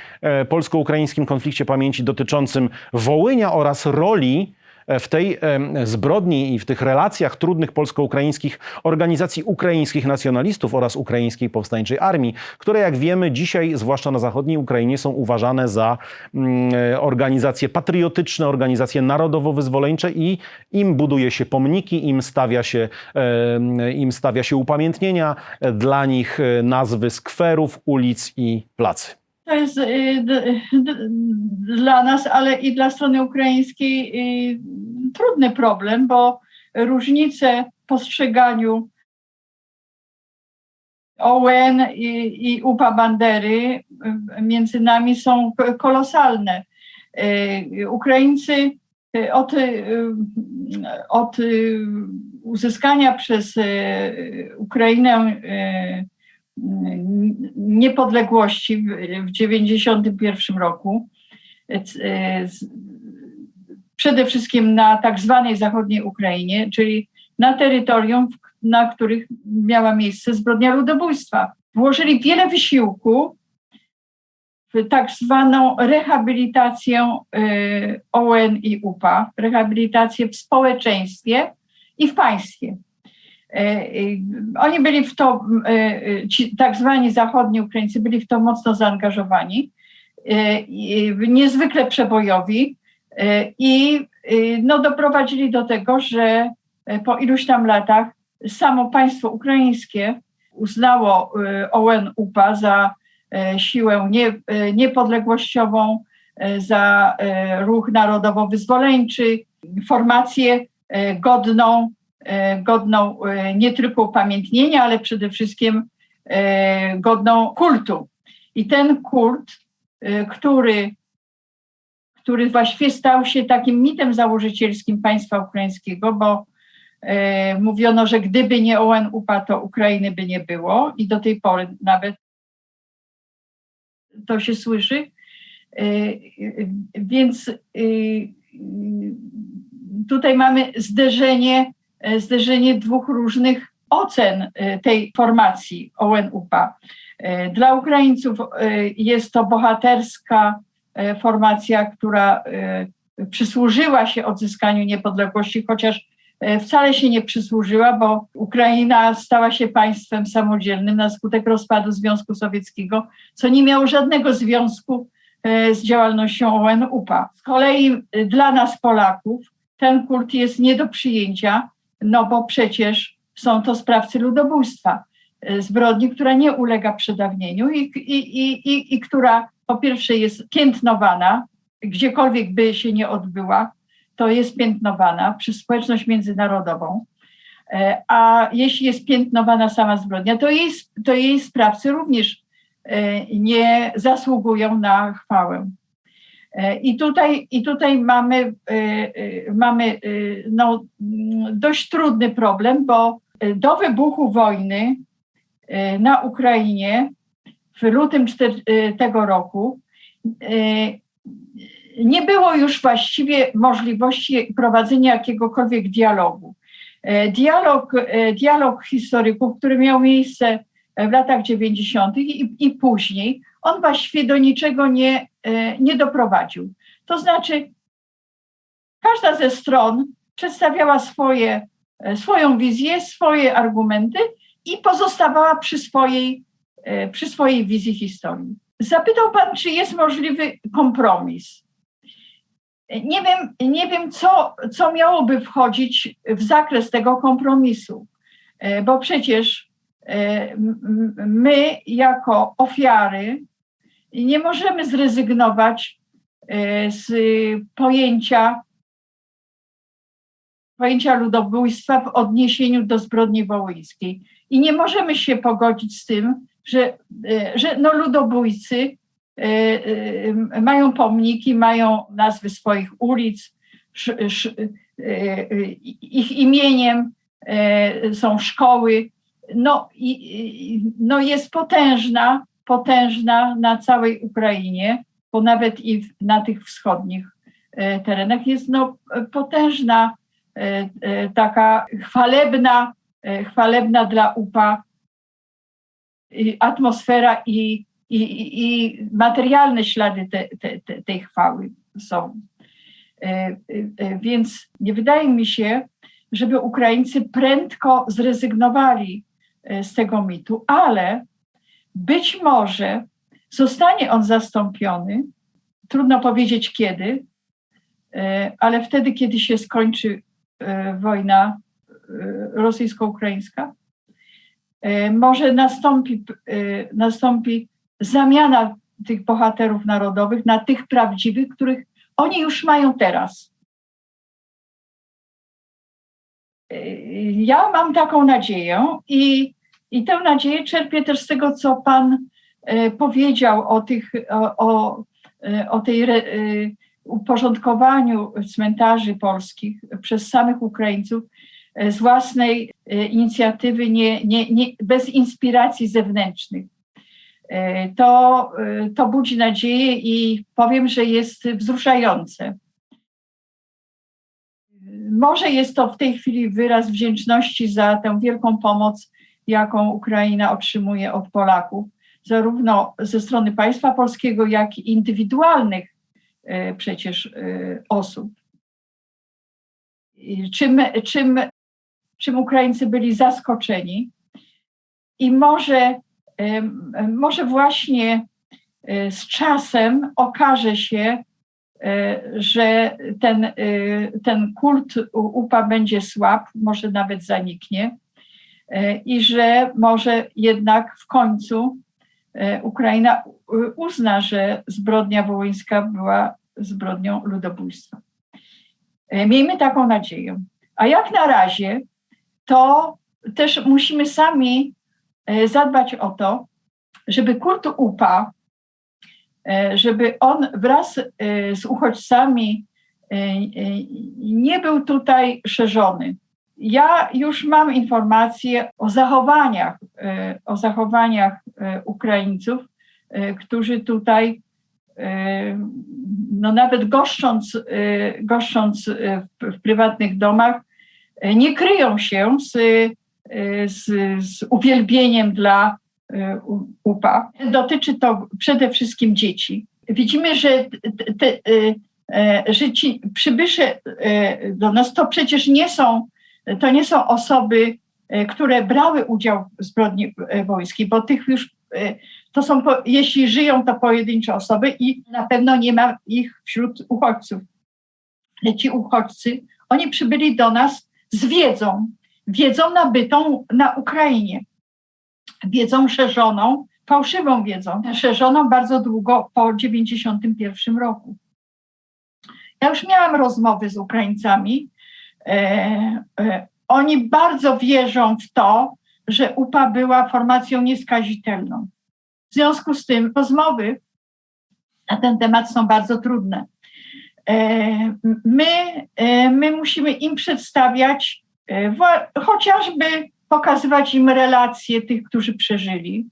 polsko-ukraińskim konflikcie pamięci dotyczącym Wołynia oraz roli w tej zbrodni i w tych relacjach trudnych polsko-ukraińskich organizacji ukraińskich nacjonalistów oraz ukraińskiej powstańczej armii, które jak wiemy dzisiaj, zwłaszcza na zachodniej Ukrainie, są uważane za organizacje patriotyczne, organizacje narodowo-wyzwoleńcze i im buduje się pomniki, im stawia się upamiętnienia, dla nich nazwy skwerów, ulic i placy. To jest dla nas, ale i dla strony ukraińskiej trudny problem, bo różnice w postrzeganiu OUN i UPA Bandery między nami są kolosalne. Ukraińcy od uzyskania przez Ukrainę niepodległości w 1991 roku, przede wszystkim na tak zwanej zachodniej Ukrainie, czyli na terytorium, na których miała miejsce zbrodnia ludobójstwa. Włożyli wiele wysiłku w tak zwaną rehabilitację OUN i UPA, rehabilitację w społeczeństwie i w państwie. Oni byli w to, ci tak zwani zachodni Ukraińcy byli w to mocno zaangażowani, niezwykle przebojowi i doprowadzili do tego, że po iluś tam latach samo państwo ukraińskie uznało OUN-UPA za siłę niepodległościową, za ruch narodowo-wyzwoleńczy, formację godną nie tylko upamiętnienia, ale przede wszystkim godną kultu. I ten kult, który właściwie stał się takim mitem założycielskim państwa ukraińskiego, bo mówiono, że gdyby nie OUN-UPA, to Ukrainy by nie było i do tej pory nawet to się słyszy. Więc tutaj mamy zderzenie dwóch różnych ocen tej formacji OUN-UPA. Dla Ukraińców jest to bohaterska formacja, która przysłużyła się odzyskaniu niepodległości, chociaż wcale się nie przysłużyła, bo Ukraina stała się państwem samodzielnym na skutek rozpadu Związku Sowieckiego, co nie miało żadnego związku z działalnością OUN-UPA. Z kolei dla nas, Polaków, ten kult jest nie do przyjęcia, no bo przecież są to sprawcy ludobójstwa, zbrodni, która nie ulega przedawnieniu i która po pierwsze jest piętnowana, gdziekolwiek by się nie odbyła, to jest piętnowana przez społeczność międzynarodową, a jeśli jest piętnowana sama zbrodnia, to jej sprawcy również nie zasługują na chwałę. I tutaj mamy dość trudny problem, bo do wybuchu wojny na Ukrainie w lutym tego roku nie było już właściwie możliwości prowadzenia jakiegokolwiek dialogu. Dialog historyków, który miał miejsce w latach 90. i później, on właściwie do niczego nie doprowadził. To znaczy, każda ze stron przedstawiała swoją wizję, swoje argumenty i pozostawała przy swojej wizji historii. Zapytał pan, czy jest możliwy kompromis. Nie wiem, co miałoby wchodzić w zakres tego kompromisu, bo przecież my jako ofiary nie możemy zrezygnować z pojęcia ludobójstwa w odniesieniu do zbrodni wołyńskiej. I nie możemy się pogodzić z tym, że ludobójcy mają pomniki, mają nazwy swoich ulic, ich imieniem są szkoły. Jest potężna na całej Ukrainie, bo nawet i na tych wschodnich terenach jest potężna, taka chwalebna dla UPA atmosfera i materialne ślady tej chwały są. Więc nie wydaje mi się, żeby Ukraińcy prędko zrezygnowali z tego mitu, ale być może zostanie on zastąpiony, trudno powiedzieć kiedy, ale wtedy, kiedy się skończy wojna rosyjsko-ukraińska, może nastąpi zamiana tych bohaterów narodowych na tych prawdziwych, których oni już mają teraz. Ja mam taką nadzieję i tę nadzieję czerpię też z tego, co pan powiedział o tej uporządkowaniu cmentarzy polskich przez samych Ukraińców z własnej inicjatywy, bez inspiracji zewnętrznych. To budzi nadzieję i powiem, że jest wzruszające. Może jest to w tej chwili wyraz wdzięczności za tę wielką pomoc, jaką Ukraina otrzymuje od Polaków, zarówno ze strony państwa polskiego, jak i indywidualnych przecież osób. Czym Ukraińcy byli zaskoczeni i może właśnie z czasem okaże się, że ten kult UPA będzie słab, może nawet zaniknie i że może jednak w końcu Ukraina uzna, że zbrodnia wołyńska była zbrodnią ludobójstwa. Miejmy taką nadzieję. A jak na razie, to też musimy sami zadbać o to, żeby kult UPA, żeby on wraz z uchodźcami nie był tutaj szerzony. Ja już mam informacje o zachowaniach Ukraińców, którzy tutaj, no nawet goszcząc w prywatnych domach, nie kryją się z uwielbieniem dla UPA. Dotyczy to przede wszystkim dzieci. Widzimy, że ci przybysze do nas to przecież nie są osoby, które brały udział w zbrodni wołyńskiej, bo tych już to są, jeśli żyją, to pojedyncze osoby i na pewno nie ma ich wśród uchodźców. Ale ci uchodźcy, oni przybyli do nas z wiedzą nabytą na Ukrainie, wiedzą szerzoną, fałszywą wiedzą, szerzoną bardzo długo po 1991 roku. Ja już miałam rozmowy z Ukraińcami. Oni bardzo wierzą w to, że UPA była formacją nieskazitelną. W związku z tym rozmowy na ten temat są bardzo trudne. My musimy im przedstawiać, chociażby pokazywać im relacje tych, którzy przeżyli.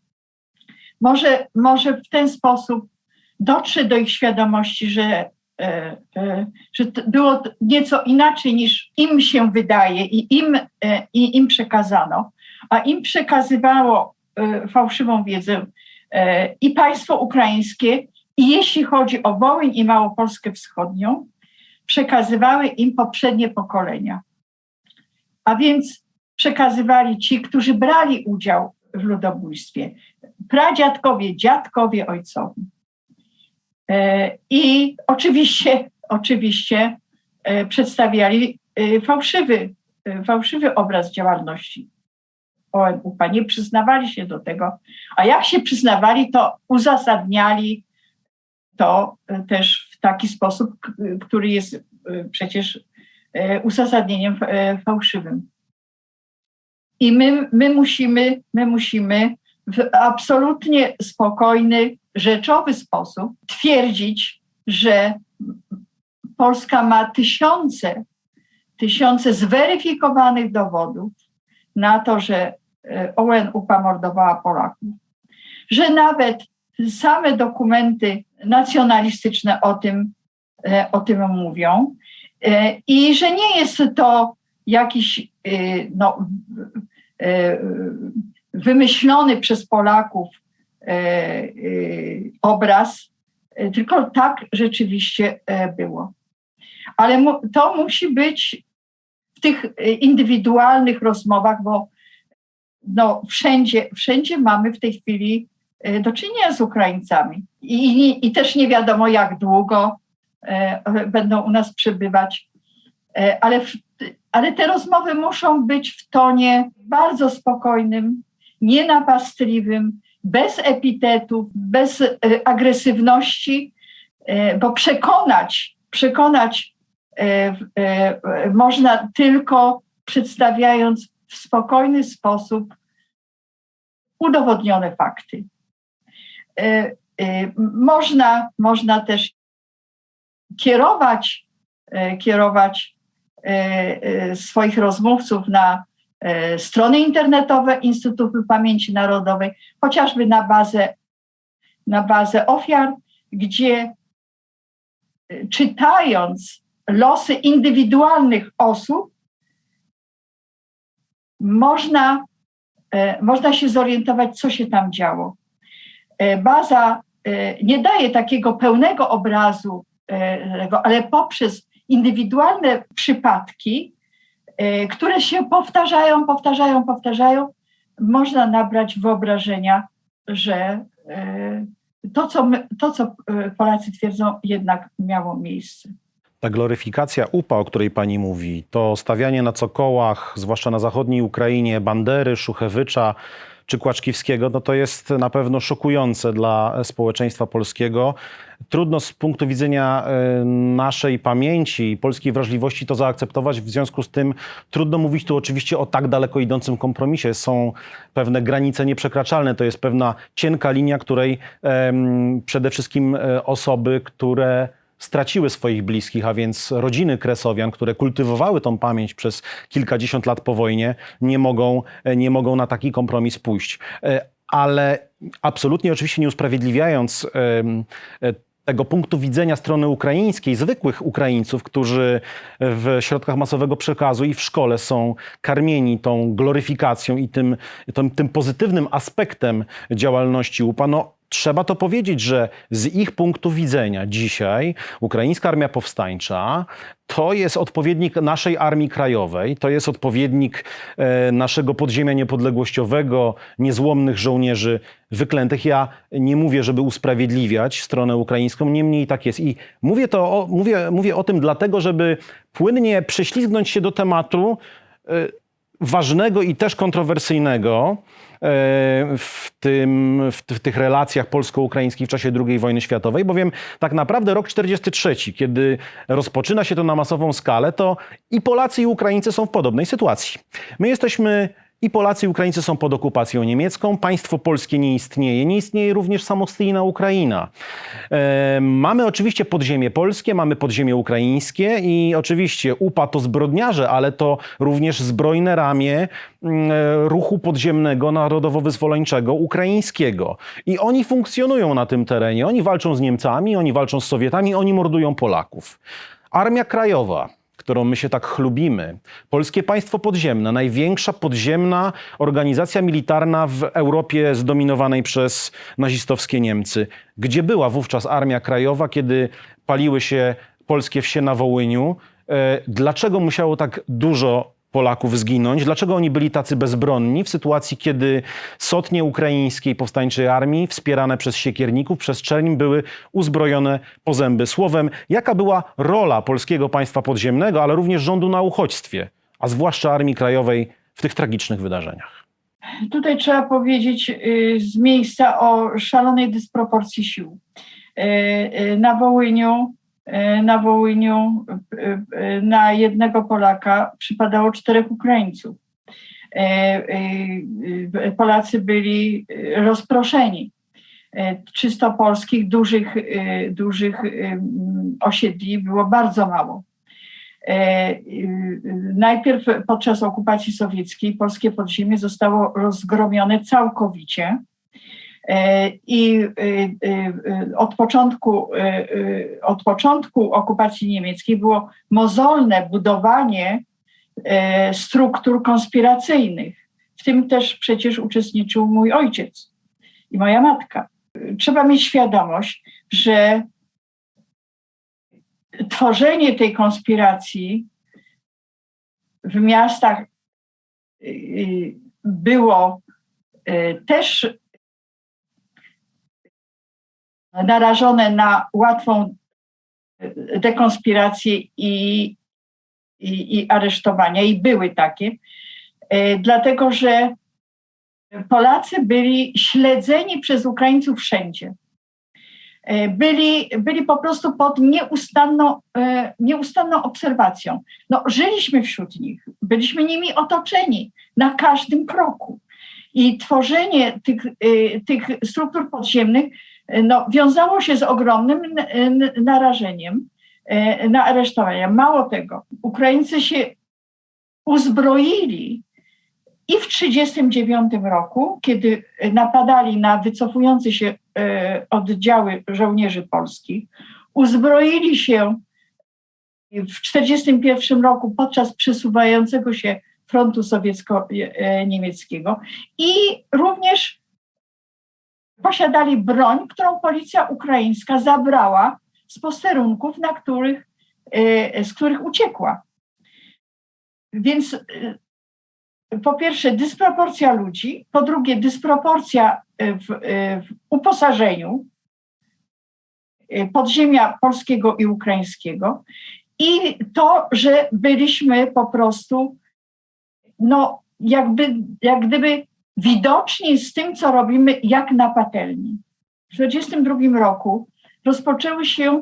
Może w ten sposób dotrze do ich świadomości, że było nieco inaczej niż im się wydaje i im przekazano, a im przekazywało fałszywą wiedzę i państwo ukraińskie, i jeśli chodzi o Wołyń i Małopolskę Wschodnią, przekazywały im poprzednie pokolenia. A więc przekazywali ci, którzy brali udział w ludobójstwie, pradziadkowie, dziadkowie, ojcowie. I oczywiście przedstawiali fałszywy obraz działalności ONU-UPA. Nie przyznawali się do tego, a jak się przyznawali, to uzasadniali to też w taki sposób, który jest przecież uzasadnieniem fałszywym. I my musimy w absolutnie spokojny, rzeczowy sposób twierdzić, że Polska ma tysiące zweryfikowanych dowodów na to, że ONU-UPA mordowała Polaków, że nawet same dokumenty nacjonalistyczne o tym mówią i że nie jest to jakiś wymyślony przez Polaków obraz, tylko tak rzeczywiście było. Ale to musi być w tych indywidualnych rozmowach, bo wszędzie mamy w tej chwili do czynienia z Ukraińcami. I też nie wiadomo, jak długo będą u nas przebywać. Ale te rozmowy muszą być w tonie bardzo spokojnym, nienapastliwym, bez epitetów, bez agresywności, bo przekonać można tylko przedstawiając w spokojny sposób udowodnione fakty. Można też kierować swoich rozmówców na strony internetowe Instytutu Pamięci Narodowej, chociażby na bazę ofiar, gdzie czytając losy indywidualnych osób, można się zorientować, co się tam działo. Baza nie daje takiego pełnego obrazu, ale poprzez indywidualne przypadki, które się powtarzają, można nabrać wyobrażenia, że to, co Polacy twierdzą, jednak miało miejsce. Ta gloryfikacja UPA, o której pani mówi, to stawianie na cokołach, zwłaszcza na zachodniej Ukrainie, Bandery, Szuchewycza, czy Kłaczkiewskiego, no to jest na pewno szokujące dla społeczeństwa polskiego. Trudno z punktu widzenia naszej pamięci i polskiej wrażliwości to zaakceptować. W związku z tym trudno mówić tu oczywiście o tak daleko idącym kompromisie. Są pewne granice nieprzekraczalne. To jest pewna cienka linia, której przede wszystkim osoby, które straciły swoich bliskich, a więc rodziny Kresowian, które kultywowały tą pamięć przez kilkadziesiąt lat po wojnie, nie mogą na taki kompromis pójść. Ale absolutnie oczywiście nie usprawiedliwiając tego punktu widzenia strony ukraińskiej, zwykłych Ukraińców, którzy w środkach masowego przekazu i w szkole są karmieni tą gloryfikacją i tym pozytywnym aspektem działalności UPA, no trzeba to powiedzieć, że z ich punktu widzenia dzisiaj Ukraińska Armia Powstańcza to jest odpowiednik naszej Armii Krajowej, to jest odpowiednik naszego podziemia niepodległościowego, niezłomnych żołnierzy wyklętych. Ja nie mówię, żeby usprawiedliwiać stronę ukraińską, niemniej tak jest. I mówię o tym dlatego, żeby płynnie prześlizgnąć się do tematu ważnego i też kontrowersyjnego w tych relacjach polsko-ukraińskich w czasie II wojny światowej, bowiem tak naprawdę rok 1943, kiedy rozpoczyna się to na masową skalę, to i Polacy, i Ukraińcy są w podobnej sytuacji. My jesteśmy, i Polacy, i Ukraińcy są pod okupacją niemiecką, państwo polskie nie istnieje, nie istnieje również samostyjna Ukraina. Mamy oczywiście podziemie polskie, mamy podziemie ukraińskie i oczywiście UPA to zbrodniarze, ale to również zbrojne ramię ruchu podziemnego narodowo-wyzwoleńczego ukraińskiego. I oni funkcjonują na tym terenie, oni walczą z Niemcami, oni walczą z Sowietami, oni mordują Polaków. Armia Krajowa, którą my się tak chlubimy, Polskie Państwo Podziemne, największa podziemna organizacja militarna w Europie zdominowanej przez nazistowskie Niemcy. Gdzie była wówczas Armia Krajowa, kiedy paliły się polskie wsie na Wołyniu? Dlaczego musiało tak dużo Polaków zginąć? Dlaczego oni byli tacy bezbronni w sytuacji, kiedy sotnie ukraińskiej powstańczej armii, wspierane przez siekierników, przez Czerń, były uzbrojone po zęby? Słowem, jaka była rola Polskiego Państwa Podziemnego, ale również rządu na uchodźstwie, a zwłaszcza Armii Krajowej w tych tragicznych wydarzeniach? Tutaj trzeba powiedzieć z miejsca o szalonej dysproporcji sił. Na Wołyniu na jednego Polaka przypadało 4 Ukraińców. Polacy byli rozproszeni. 300 polskich dużych osiedli było bardzo mało. Najpierw podczas okupacji sowieckiej polskie podziemie zostało rozgromione całkowicie. I od początku okupacji niemieckiej było mozolne budowanie struktur konspiracyjnych. W tym też przecież uczestniczył mój ojciec i moja matka. Trzeba mieć świadomość, że tworzenie tej konspiracji w miastach było też narażone na łatwą dekonspirację i aresztowania. I były takie, dlatego że Polacy byli śledzeni przez Ukraińców wszędzie. Byli po prostu pod nieustanną obserwacją. No, żyliśmy wśród nich, byliśmy nimi otoczeni na każdym kroku. I tworzenie tych struktur podziemnych wiązało się z ogromnym narażeniem na aresztowania. Mało tego, Ukraińcy się uzbroili i w 1939 roku, kiedy napadali na wycofujące się oddziały żołnierzy polskich, uzbroili się w 1941 roku podczas przesuwającego się frontu sowiecko-niemieckiego i również posiadali broń, którą policja ukraińska zabrała z posterunków, z których uciekła. Więc po pierwsze dysproporcja ludzi, po drugie dysproporcja w uposażeniu podziemia polskiego i ukraińskiego i to, że byliśmy po prostu jak gdyby widoczni z tym, co robimy, jak na patelni. W 1942 roku rozpoczęły się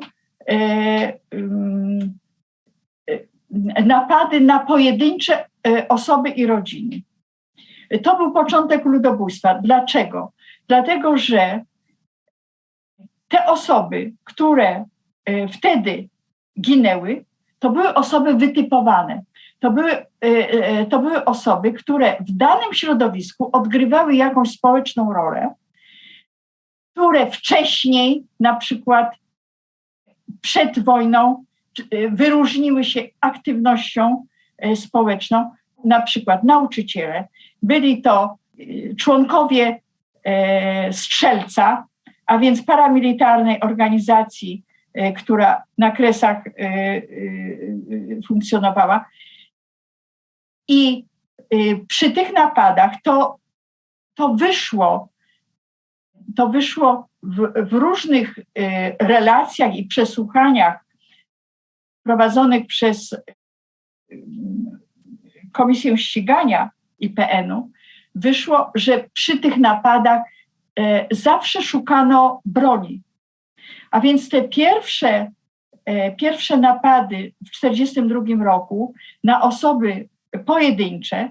napady na pojedyncze osoby i rodziny. To był początek ludobójstwa. Dlaczego? Dlatego, że te osoby, które wtedy ginęły, to były osoby wytypowane. To były osoby, które w danym środowisku odgrywały jakąś społeczną rolę, które wcześniej, na przykład przed wojną, wyróżniły się aktywnością społeczną, na przykład nauczyciele. Byli to członkowie Strzelca, a więc paramilitarnej organizacji, która na Kresach funkcjonowała. I przy tych napadach to wyszło w różnych relacjach i przesłuchaniach prowadzonych przez Komisję Ścigania IPN-u, wyszło, że przy tych napadach zawsze szukano broni. A więc te pierwsze napady w 1942 roku na osoby pojedyncze,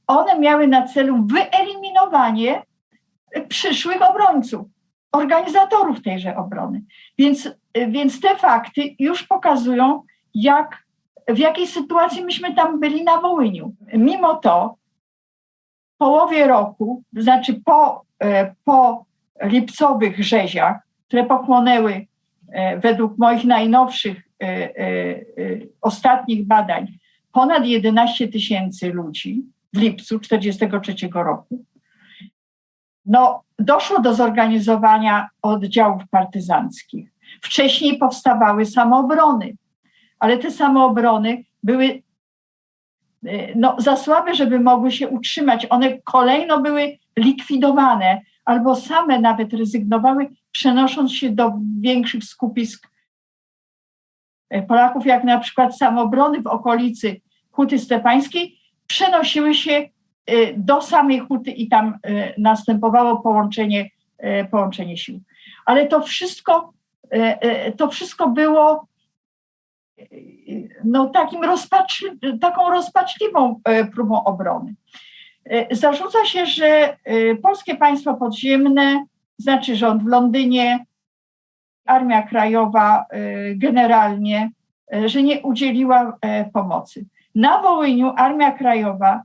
one miały na celu wyeliminowanie przyszłych obrońców, organizatorów tejże obrony. Więc te fakty już pokazują, w jakiej sytuacji myśmy tam byli na Wołyniu. Mimo to w połowie roku, znaczy po lipcowych rzeziach, które pochłonęły według moich najnowszych, ostatnich badań ponad 11 000 ludzi w lipcu 1943 roku, doszło do zorganizowania oddziałów partyzanckich. Wcześniej powstawały samoobrony, ale te samoobrony były za słabe, żeby mogły się utrzymać. One kolejno były likwidowane albo same nawet rezygnowały, przenosząc się do większych skupisk Polaków, jak na przykład samoobrony w okolicy Huty Stepańskiej, przenosiły się do samej Huty i tam następowało połączenie sił. Ale to wszystko było taką rozpaczliwą próbą obrony. Zarzuca się, że Polskie Państwo Podziemne, znaczy rząd w Londynie, Armia Krajowa generalnie, że nie udzieliła pomocy. Na Wołyniu Armia Krajowa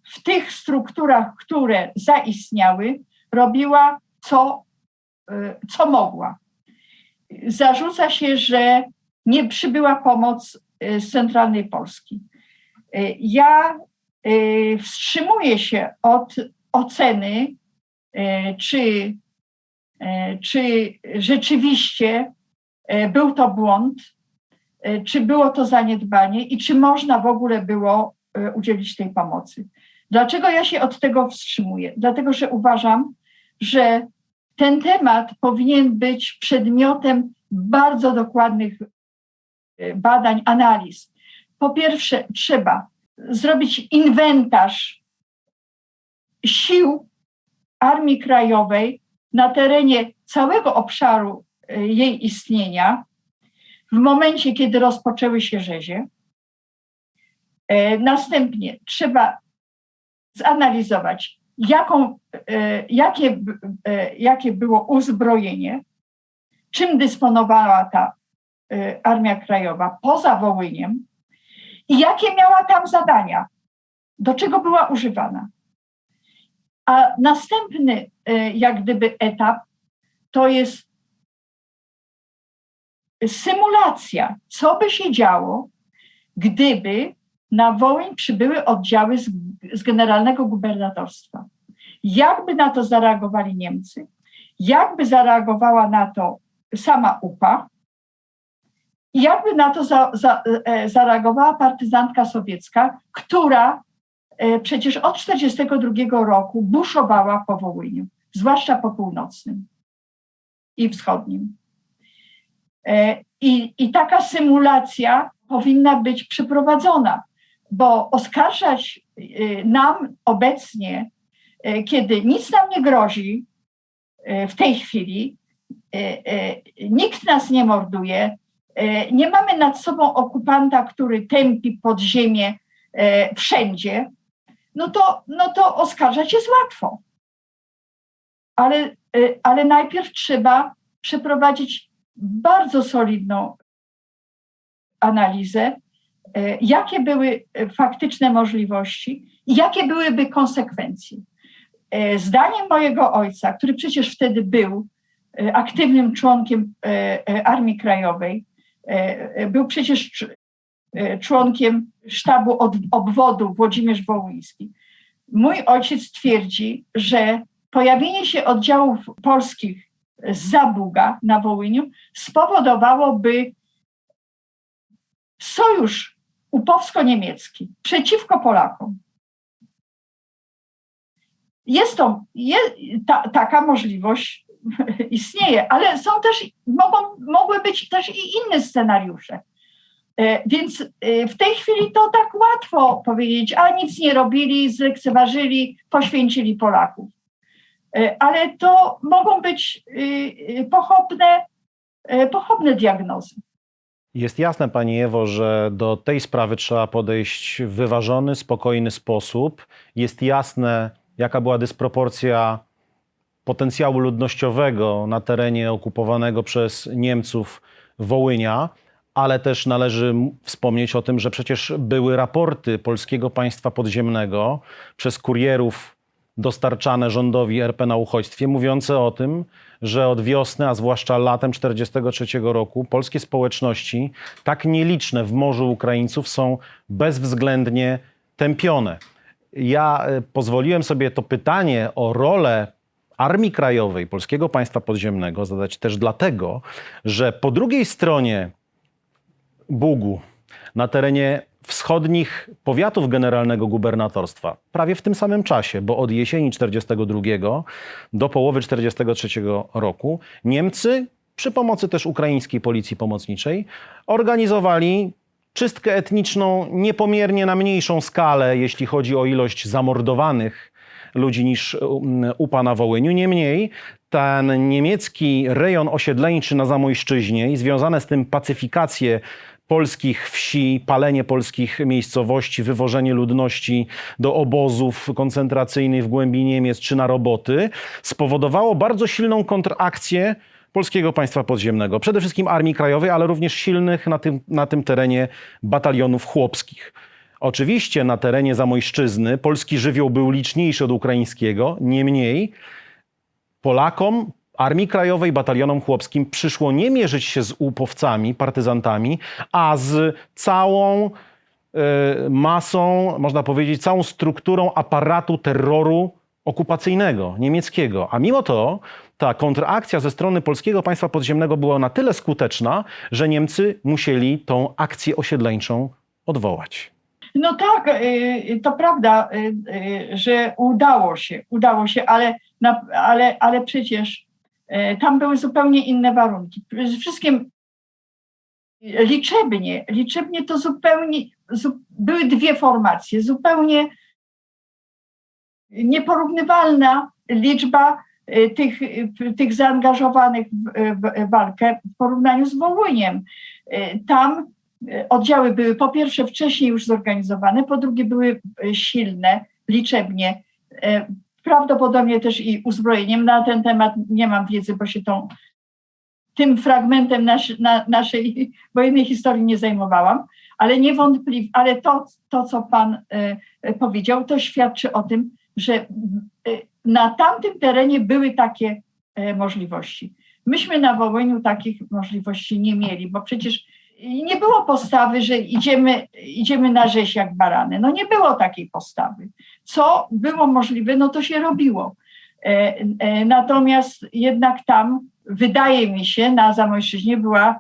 w tych strukturach, które zaistniały, robiła co mogła. Zarzuca się, że nie przybyła pomoc z centralnej Polski. Ja wstrzymuję się od oceny, czy rzeczywiście był to błąd, czy było to zaniedbanie i czy można w ogóle było udzielić tej pomocy. Dlaczego ja się od tego wstrzymuję? Dlatego, że uważam, że ten temat powinien być przedmiotem bardzo dokładnych badań, analiz. Po pierwsze, trzeba zrobić inwentarz sił Armii Krajowej na terenie całego obszaru jej istnienia w momencie, kiedy rozpoczęły się rzezie. Następnie trzeba zanalizować, jakie było uzbrojenie, czym dysponowała ta Armia Krajowa poza Wołyniem i jakie miała tam zadania, do czego była używana. A następny jak gdyby etap to jest symulacja, co by się działo, gdyby na Wołyń przybyły oddziały z generalnego gubernatorstwa. Jak by na to zareagowali Niemcy? Jak by zareagowała na to sama UPA? I jak by na to zareagowała partyzantka sowiecka, która przecież od 1942 roku buszowała po Wołyniu, zwłaszcza po północnym i wschodnim. I taka symulacja powinna być przeprowadzona, bo oskarżać nam obecnie, kiedy nic nam nie grozi w tej chwili, nikt nas nie morduje, nie mamy nad sobą okupanta, który tępi pod ziemię wszędzie, no to oskarżać jest łatwo. Ale najpierw trzeba przeprowadzić bardzo solidną analizę, jakie były faktyczne możliwości i jakie byłyby konsekwencje. Zdaniem mojego ojca, który przecież wtedy był aktywnym członkiem Armii Krajowej, był przecież członkiem sztabu obwodu Włodzimierz Wołyński. Mój ojciec twierdzi, że pojawienie się oddziałów polskich zza Buga na Wołyniu spowodowałoby sojusz upowsko-niemiecki przeciwko Polakom. Taka możliwość istnieje, ale są też, mogły być też i inne scenariusze. Więc w tej chwili to tak łatwo powiedzieć, a nic nie robili, zlekceważyli, poświęcili Polaków. Ale to mogą być pochopne diagnozy. Jest jasne, pani Ewo, że do tej sprawy trzeba podejść w wyważony, spokojny sposób. Jest jasne, jaka była dysproporcja potencjału ludnościowego na terenie okupowanego przez Niemców Wołynia, ale też należy wspomnieć o tym, że przecież były raporty Polskiego Państwa Podziemnego przez kurierów dostarczane rządowi RP na uchodźstwie, mówiące o tym, że od wiosny, a zwłaszcza latem 1943 roku, polskie społeczności, tak nieliczne w morzu Ukraińców, są bezwzględnie tępione. Ja pozwoliłem sobie to pytanie o rolę Armii Krajowej, Polskiego Państwa Podziemnego zadać też dlatego, że po drugiej stronie Bugu, na terenie wschodnich powiatów generalnego gubernatorstwa, prawie w tym samym czasie, bo od jesieni 1942 do połowy 1943 roku, Niemcy przy pomocy też ukraińskiej policji pomocniczej organizowali czystkę etniczną niepomiernie na mniejszą skalę, jeśli chodzi o ilość zamordowanych ludzi niż UPA na Wołyniu. Niemniej ten niemiecki rejon osiedleńczy na Zamojszczyźnie i związane z tym pacyfikacje polskich wsi, palenie polskich miejscowości, wywożenie ludności do obozów koncentracyjnych w głębi Niemiec czy na roboty spowodowało bardzo silną kontrakcję Polskiego Państwa Podziemnego. Przede wszystkim Armii Krajowej, ale również silnych na tym terenie batalionów chłopskich. Oczywiście na terenie Zamojszczyzny polski żywioł był liczniejszy od ukraińskiego, niemniej Polakom, Armii Krajowej, batalionom chłopskim przyszło nie mierzyć się z upowcami, partyzantami, a z całą masą, można powiedzieć, całą strukturą aparatu terroru okupacyjnego, niemieckiego. A mimo to ta kontrakcja ze strony Polskiego Państwa Podziemnego była na tyle skuteczna, że Niemcy musieli tą akcję osiedleńczą odwołać. No tak, to prawda, że udało się, ale przecież tam były zupełnie inne warunki. Przede wszystkim liczebnie to były dwie formacje, zupełnie nieporównywalna liczba tych zaangażowanych w walkę w porównaniu z Wołyniem. Tam oddziały były po pierwsze wcześniej już zorganizowane, po drugie były silne liczebnie, prawdopodobnie też i uzbrojeniem. Na ten temat nie mam wiedzy, bo się tym fragmentem naszej wojennej historii nie zajmowałam, ale niewątpliwie, ale to co pan powiedział, to świadczy o tym, że na tamtym terenie były takie możliwości. Myśmy na Wołyniu takich możliwości nie mieli, bo przecież nie było postawy, że idziemy na rzeź jak barany. No nie było takiej postawy. Co było możliwe, no to się robiło. Natomiast jednak tam, wydaje mi się, na Zamojszczyźnie była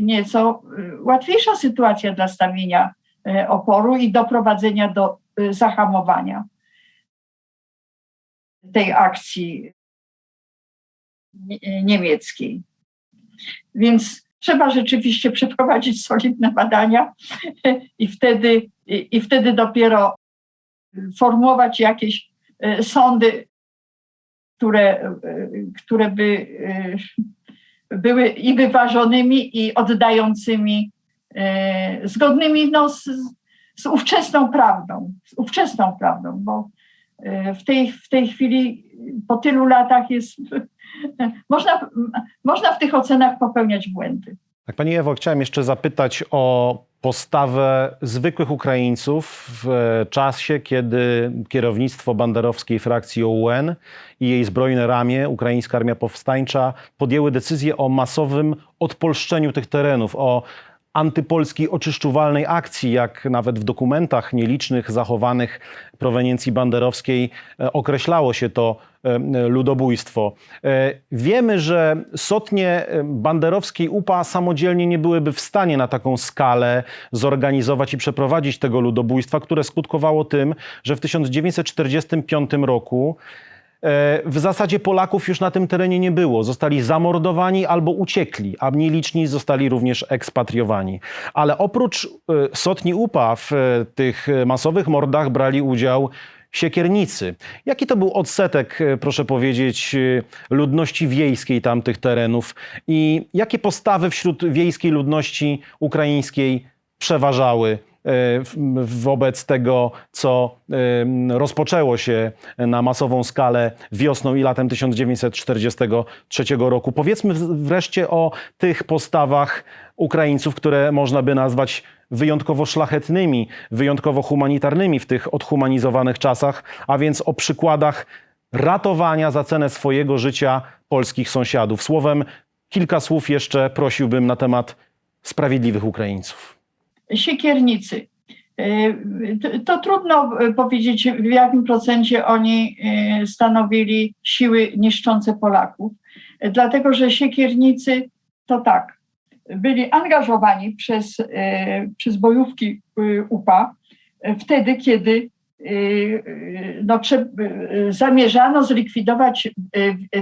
nieco łatwiejsza sytuacja dla stawienia oporu i doprowadzenia do zahamowania tej akcji niemieckiej. Więc Trzeba rzeczywiście przeprowadzić solidne badania i wtedy dopiero formułować jakieś sądy, które by były i wyważonymi, i oddającymi, zgodnymi z ówczesną prawdą, bo w tej chwili po tylu latach można w tych ocenach popełniać błędy. Tak, Pani Ewo, chciałem jeszcze zapytać o postawę zwykłych Ukraińców w czasie, kiedy kierownictwo banderowskiej frakcji OUN i jej zbrojne ramię, Ukraińska Armia Powstańcza, podjęły decyzję o masowym odpolszczeniu tych terenów, o antypolskiej oczyszczowalnej akcji, jak nawet w dokumentach nielicznych zachowanych proweniencji banderowskiej określało się to ludobójstwo. Wiemy, że sotnie banderowskiej UPA samodzielnie nie byłyby w stanie na taką skalę zorganizować i przeprowadzić tego ludobójstwa, które skutkowało tym, że w 1945 roku w zasadzie Polaków już na tym terenie nie było. Zostali zamordowani albo uciekli, a nieliczni zostali również ekspatriowani. Ale oprócz sotni UPA w tych masowych mordach brali udział siekiernicy. Jaki to był odsetek, proszę powiedzieć, ludności wiejskiej tamtych terenów i jakie postawy wśród wiejskiej ludności ukraińskiej przeważały wobec tego, co rozpoczęło się na masową skalę wiosną i latem 1943 roku. Powiedzmy wreszcie o tych postawach Ukraińców, które można by nazwać wyjątkowo szlachetnymi, wyjątkowo humanitarnymi w tych odhumanizowanych czasach, a więc o przykładach ratowania za cenę swojego życia polskich sąsiadów. Słowem, kilka słów jeszcze prosiłbym na temat sprawiedliwych Ukraińców. Siekiernicy. To trudno powiedzieć, w jakim procencie oni stanowili siły niszczące Polaków, dlatego że siekiernicy to tak, byli angażowani przez bojówki UPA wtedy, kiedy zamierzano zlikwidować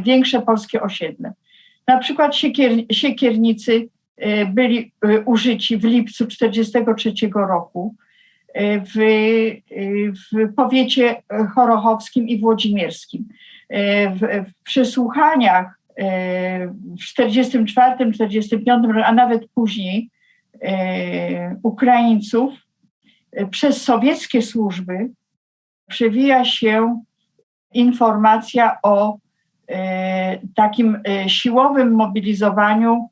większe polskie osiedle. Na przykład siekiernicy byli użyci w lipcu 1943 roku w powiecie chorochowskim i włodzimierskim. W przesłuchaniach w 1944, 1945, a nawet później Ukraińców przez sowieckie służby przewija się informacja o takim siłowym mobilizowaniu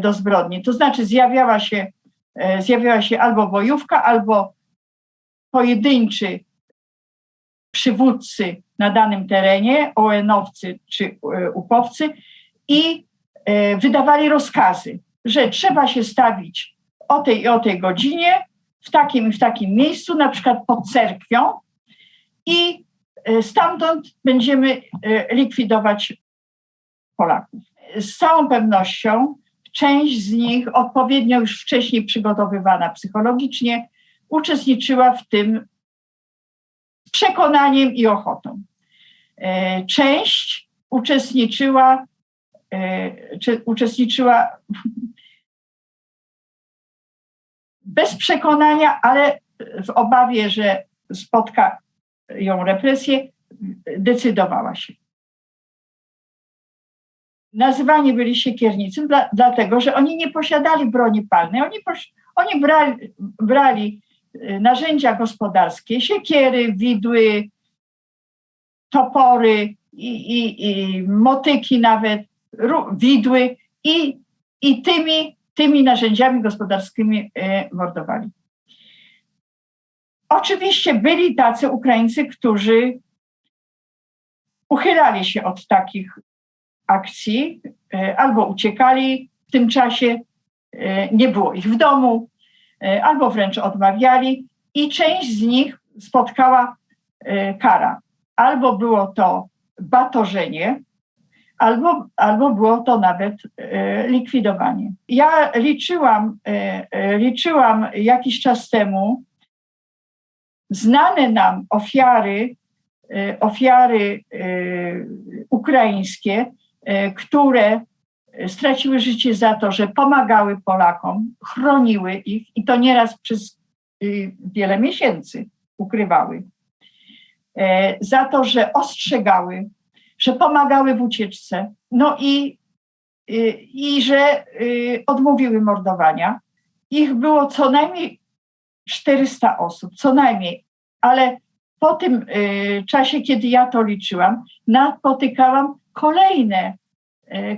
do zbrodni. To znaczy zjawiała się albo bojówka, albo pojedynczy przywódcy na danym terenie, ON-owcy czy UP-owcy i wydawali rozkazy, że trzeba się stawić o tej i o tej godzinie w takim i w takim miejscu, na przykład pod cerkwią i stamtąd będziemy likwidować Polaków. Z całą pewnością część z nich, odpowiednio już wcześniej przygotowywana psychologicznie, uczestniczyła w tym z przekonaniem i ochotą. Część uczestniczyła bez przekonania, ale w obawie, że spotka ją represję, decydowała się. Nazywani byli siekiernicy, dlatego że oni nie posiadali broni palnej. Oni brali narzędzia gospodarskie, siekiery, widły, topory i motyki nawet, widły i tymi narzędziami gospodarskimi mordowali. Oczywiście byli tacy Ukraińcy, którzy uchylali się od takich akcji, albo uciekali, w tym czasie nie było ich w domu, albo wręcz odmawiali i część z nich spotkała kara. Albo było to batorzenie, albo było to nawet likwidowanie. Ja liczyłam jakiś czas temu znane nam ofiary ukraińskie, które straciły życie za to, że pomagały Polakom, chroniły ich i to nieraz przez wiele miesięcy ukrywały. Za to, że ostrzegały, że pomagały w ucieczce, no i że odmówiły mordowania. Ich było co najmniej 400 osób, co najmniej, ale po tym czasie, kiedy ja to liczyłam, napotykałam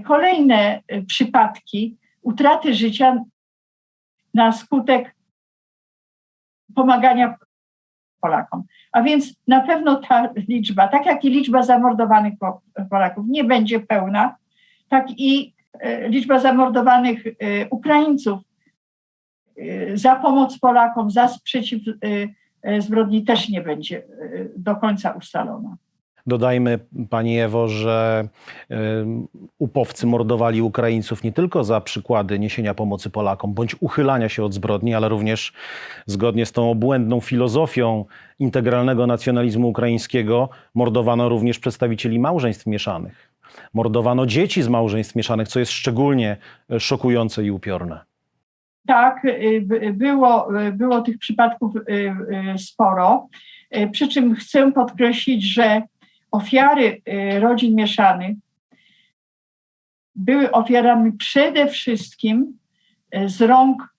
kolejne przypadki utraty życia na skutek pomagania Polakom. A więc na pewno ta liczba, tak jak i liczba zamordowanych Polaków nie będzie pełna, tak i liczba zamordowanych Ukraińców za pomoc Polakom, za sprzeciw zbrodni też nie będzie do końca ustalona. Dodajmy, pani Ewo, że upowcy mordowali Ukraińców nie tylko za przykłady niesienia pomocy Polakom bądź uchylania się od zbrodni, ale również zgodnie z tą obłędną filozofią integralnego nacjonalizmu ukraińskiego mordowano również przedstawicieli małżeństw mieszanych. Mordowano dzieci z małżeństw mieszanych, co jest szczególnie szokujące i upiorne. Tak, było tych przypadków sporo. Przy czym chcę podkreślić, że ofiary rodzin mieszanych były ofiarami przede wszystkim z rąk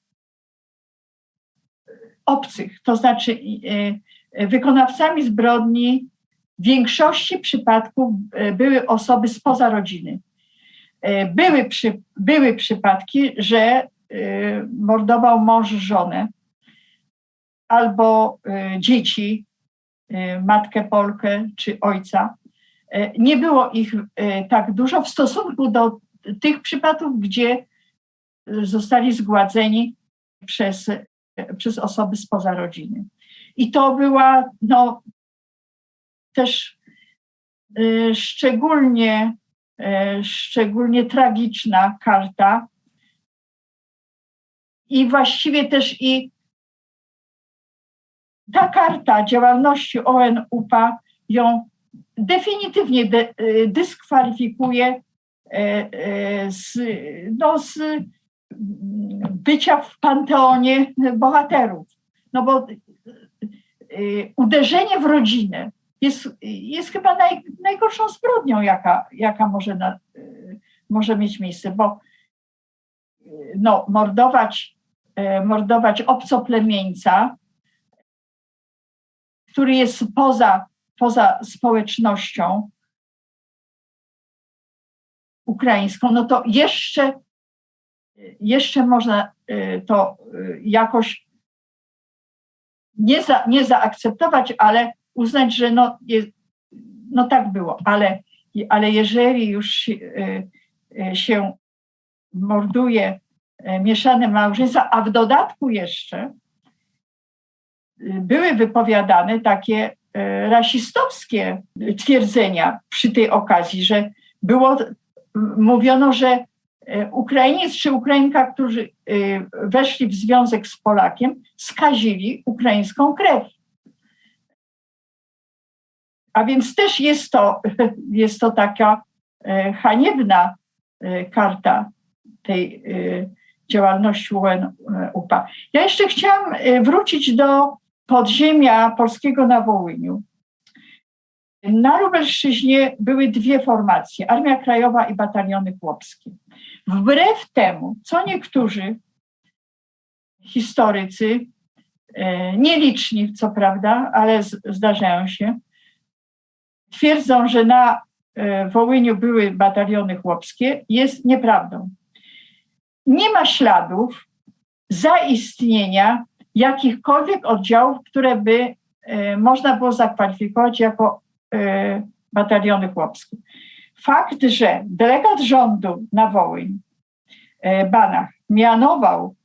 obcych, to znaczy wykonawcami zbrodni w większości przypadków były osoby spoza rodziny. Były przypadki, że mordował mąż żonę albo dzieci, matkę Polkę czy ojca. Nie było ich tak dużo w stosunku do tych przypadków, gdzie zostali zgładzeni przez osoby spoza rodziny. I to była też szczególnie tragiczna karta i właściwie też i ta karta działalności ONU-PA ją definitywnie dyskwalifikuje z bycia w panteonie bohaterów. No bo uderzenie w rodzinę jest chyba najgorszą zbrodnią, jaka może mieć miejsce, bo mordować obcoplemieńca, który jest poza społecznością ukraińską, no to jeszcze można to jakoś nie zaakceptować, ale uznać, że tak było. Ale jeżeli już się morduje mieszane małżeństwa, a w dodatku jeszcze były wypowiadane takie rasistowskie twierdzenia przy tej okazji, że mówiono, że Ukrainiec czy Ukrainka, którzy weszli w związek z Polakiem, skazili ukraińską krew. A więc też jest to taka haniebna karta tej działalności UPA. Ja jeszcze chciałam wrócić do podziemia polskiego na Wołyniu. Na Lubelszczyźnie były dwie formacje, Armia Krajowa i Bataliony Chłopskie. Wbrew temu, co niektórzy historycy, nieliczni co prawda, ale zdarzają się, twierdzą, że na Wołyniu były bataliony chłopskie, jest nieprawdą. Nie ma śladów zaistnienia jakichkolwiek oddziałów, które by można było zakwalifikować jako bataliony chłopskie. Fakt, że delegat rządu na Wołyń, Banach, mianował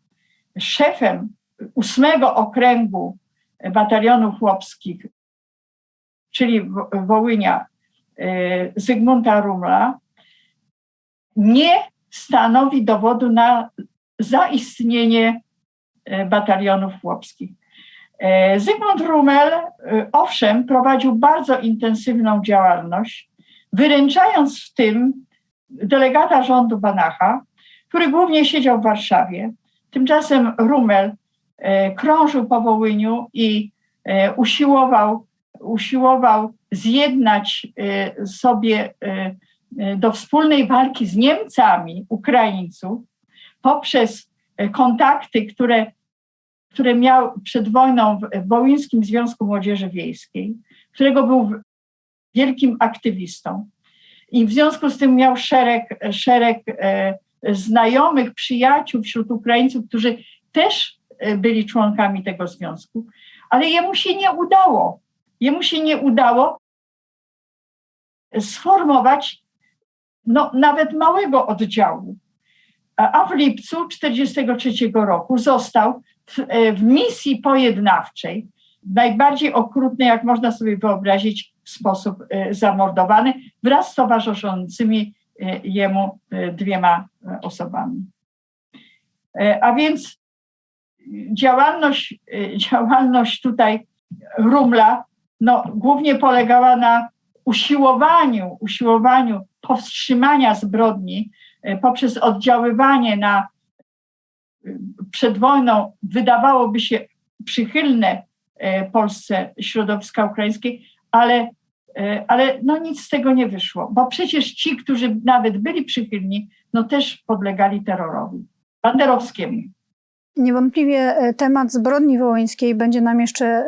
szefem 8 okręgu batalionów chłopskich, czyli Wołynia, Zygmunta Rumla, nie stanowi dowodu na zaistnienie batalionów chłopskich. Zygmunt Rummel, owszem, prowadził bardzo intensywną działalność, wyręczając w tym delegata rządu Banacha, który głównie siedział w Warszawie. Tymczasem Rummel krążył po Wołyniu i usiłował zjednać sobie do wspólnej walki z Niemcami Ukraińców poprzez kontakty, które miał przed wojną w Wołyńskim Związku Młodzieży Wiejskiej, którego był wielkim aktywistą. I w związku z tym miał szereg znajomych, przyjaciół wśród Ukraińców, którzy też byli członkami tego związku, ale jemu się nie udało sformować nawet małego oddziału. A w lipcu 1943 roku został w misji pojednawczej, najbardziej okrutny, jak można sobie wyobrazić, sposób zamordowany wraz z towarzyszącymi jemu 2 osobami. A więc działalność tutaj Rummela głównie polegała na usiłowaniu powstrzymania zbrodni poprzez oddziaływanie na przed wojną wydawałoby się przychylne Polsce środowiska ukraińskiej, ale nic z tego nie wyszło, bo przecież ci, którzy nawet byli przychylni, też podlegali terrorowi banderowskiemu. Niewątpliwie temat zbrodni wołyńskiej będzie nam jeszcze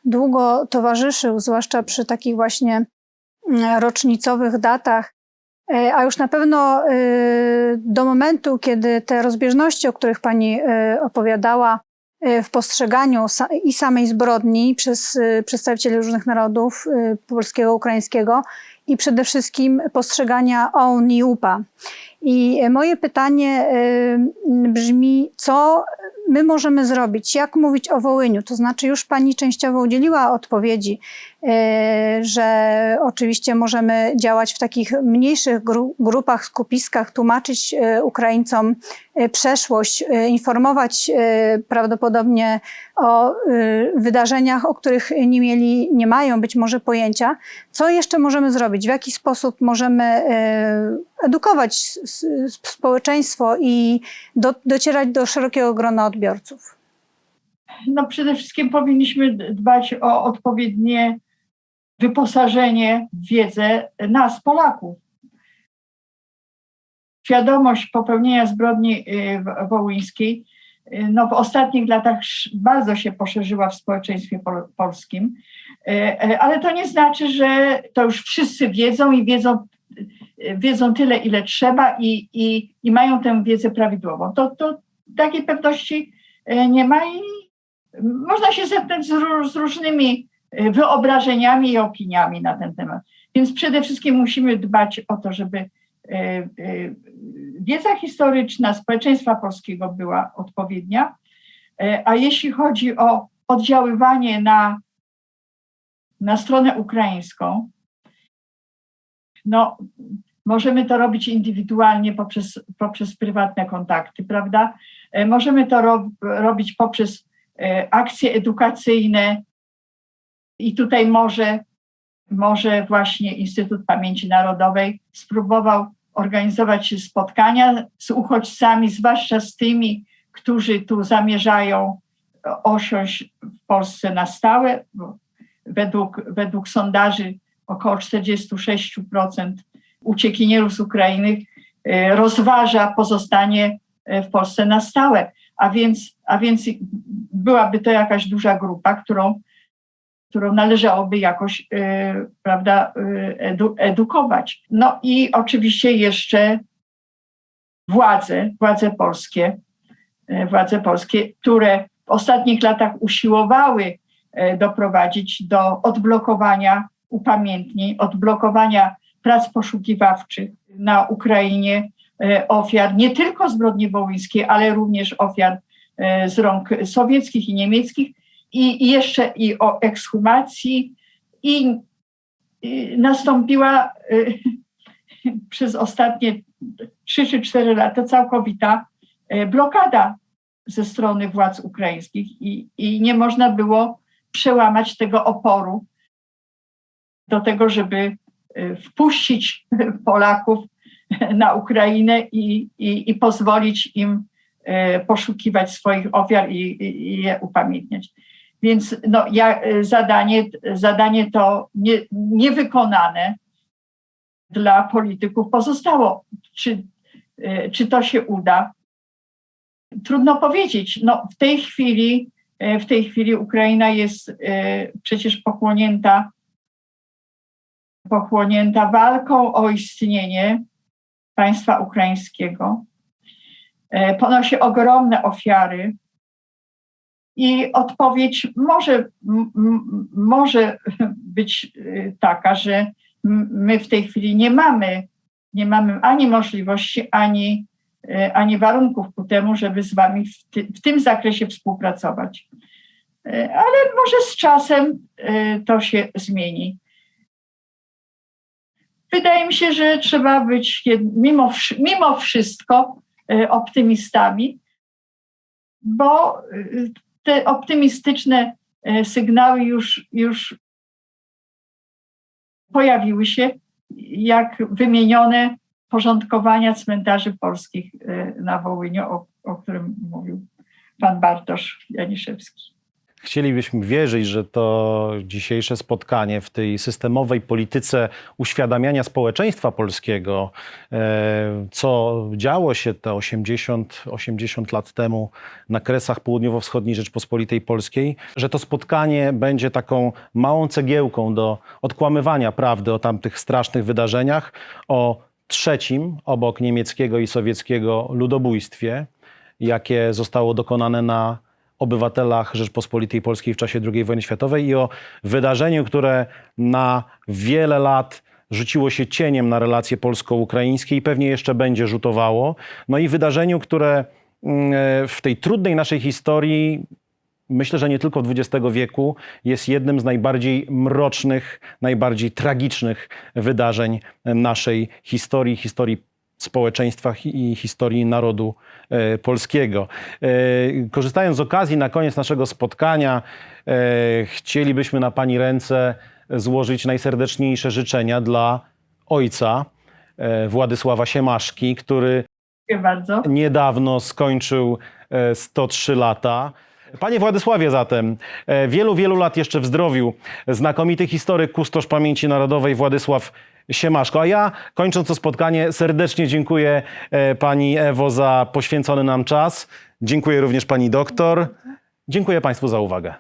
długo towarzyszył, zwłaszcza przy takich właśnie rocznicowych datach, a już na pewno do momentu, kiedy te rozbieżności, o których pani opowiadała, w postrzeganiu i samej zbrodni przez przedstawicieli różnych narodów polskiego, ukraińskiego i przede wszystkim postrzegania OUN i UPA. I moje pytanie brzmi, co my możemy zrobić? Jak mówić o Wołyniu? To znaczy już pani częściowo udzieliła odpowiedzi, że oczywiście możemy działać w takich mniejszych grupach, skupiskach, tłumaczyć Ukraińcom przeszłość, informować prawdopodobnie o wydarzeniach, o których nie mają być może pojęcia. Co jeszcze możemy zrobić? W jaki sposób możemy edukować społeczeństwo i docierać do szerokiego grona odbiorców? Przede wszystkim powinniśmy dbać o odpowiednie wyposażenie w wiedzę nas, Polaków. Świadomość popełnienia zbrodni wołyńskiej w ostatnich latach bardzo się poszerzyła w społeczeństwie polskim, ale to nie znaczy, że to już wszyscy wiedzą i wiedzą tyle, ile trzeba i mają tę wiedzę prawidłową. To takiej pewności nie ma i można się zetknąć z różnymi wyobrażeniami i opiniami na ten temat. Więc przede wszystkim musimy dbać o to, żeby wiedza historyczna społeczeństwa polskiego była odpowiednia, a jeśli chodzi o oddziaływanie na stronę ukraińską, możemy to robić indywidualnie poprzez prywatne kontakty, prawda? Możemy to robić poprzez akcje edukacyjne i tutaj może właśnie Instytut Pamięci Narodowej spróbował organizować spotkania z uchodźcami, zwłaszcza z tymi, którzy tu zamierzają osiąść w Polsce na stałe. Bo według sondaży około 46% uciekinierów z Ukrainy rozważa pozostanie w Polsce na stałe, a więc byłaby to jakaś duża grupa, którą należałoby jakoś edukować. I oczywiście jeszcze władze polskie, które w ostatnich latach usiłowały doprowadzić do odblokowania upamiętnień, odblokowania prac poszukiwawczych na Ukrainie ofiar nie tylko zbrodni wołyńskiej, ale również ofiar z rąk sowieckich i niemieckich i jeszcze o ekshumacji i nastąpiła przez ostatnie 3 czy 4 lata całkowita blokada ze strony władz ukraińskich i nie można było przełamać tego oporu do tego, żeby wpuścić Polaków na Ukrainę i pozwolić im poszukiwać swoich ofiar i je upamiętniać. Więc no, zadanie to niewykonane dla polityków pozostało. Czy to się uda? Trudno powiedzieć. No, w tej chwili Ukraina jest przecież pochłonięta walką o istnienie państwa ukraińskiego. Ponosi ogromne ofiary i odpowiedź może być taka, że my w tej chwili nie mamy ani możliwości, ani warunków ku temu, żeby z wami w tym zakresie współpracować. Ale może z czasem to się zmieni. Wydaje mi się, że trzeba być mimo wszystko optymistami, bo te optymistyczne sygnały już pojawiły się, jak wymienione porządkowania cmentarzy polskich na Wołyniu, o którym mówił pan Bartosz Janiszewski. Chcielibyśmy wierzyć, że to dzisiejsze spotkanie w tej systemowej polityce uświadamiania społeczeństwa polskiego, co działo się te 80 lat temu na Kresach Południowo-Wschodniej Rzeczpospolitej Polskiej, że to spotkanie będzie taką małą cegiełką do odkłamywania prawdy o tamtych strasznych wydarzeniach, o trzecim obok niemieckiego i sowieckiego ludobójstwie, jakie zostało dokonane na obywatelach Rzeczpospolitej Polskiej w czasie II wojny światowej i o wydarzeniu, które na wiele lat rzuciło się cieniem na relacje polsko-ukraińskie i pewnie jeszcze będzie rzutowało. No i wydarzeniu, które w tej trudnej naszej historii, myślę, że nie tylko XX wieku, jest jednym z najbardziej mrocznych, najbardziej tragicznych wydarzeń naszej historii społeczeństwa i historii narodu polskiego. Korzystając z okazji, na koniec naszego spotkania chcielibyśmy na pani ręce złożyć najserdeczniejsze życzenia dla ojca Władysława Siemaszki, który bardzo niedawno skończył 103 lata. Panie Władysławie zatem, wielu lat jeszcze w zdrowiu, znakomity historyk, kustosz pamięci narodowej Władysław Siemaszko. A ja, kończąc to spotkanie, serdecznie dziękuję pani Ewo za poświęcony nam czas. Dziękuję również pani doktor. Dziękuję państwu za uwagę.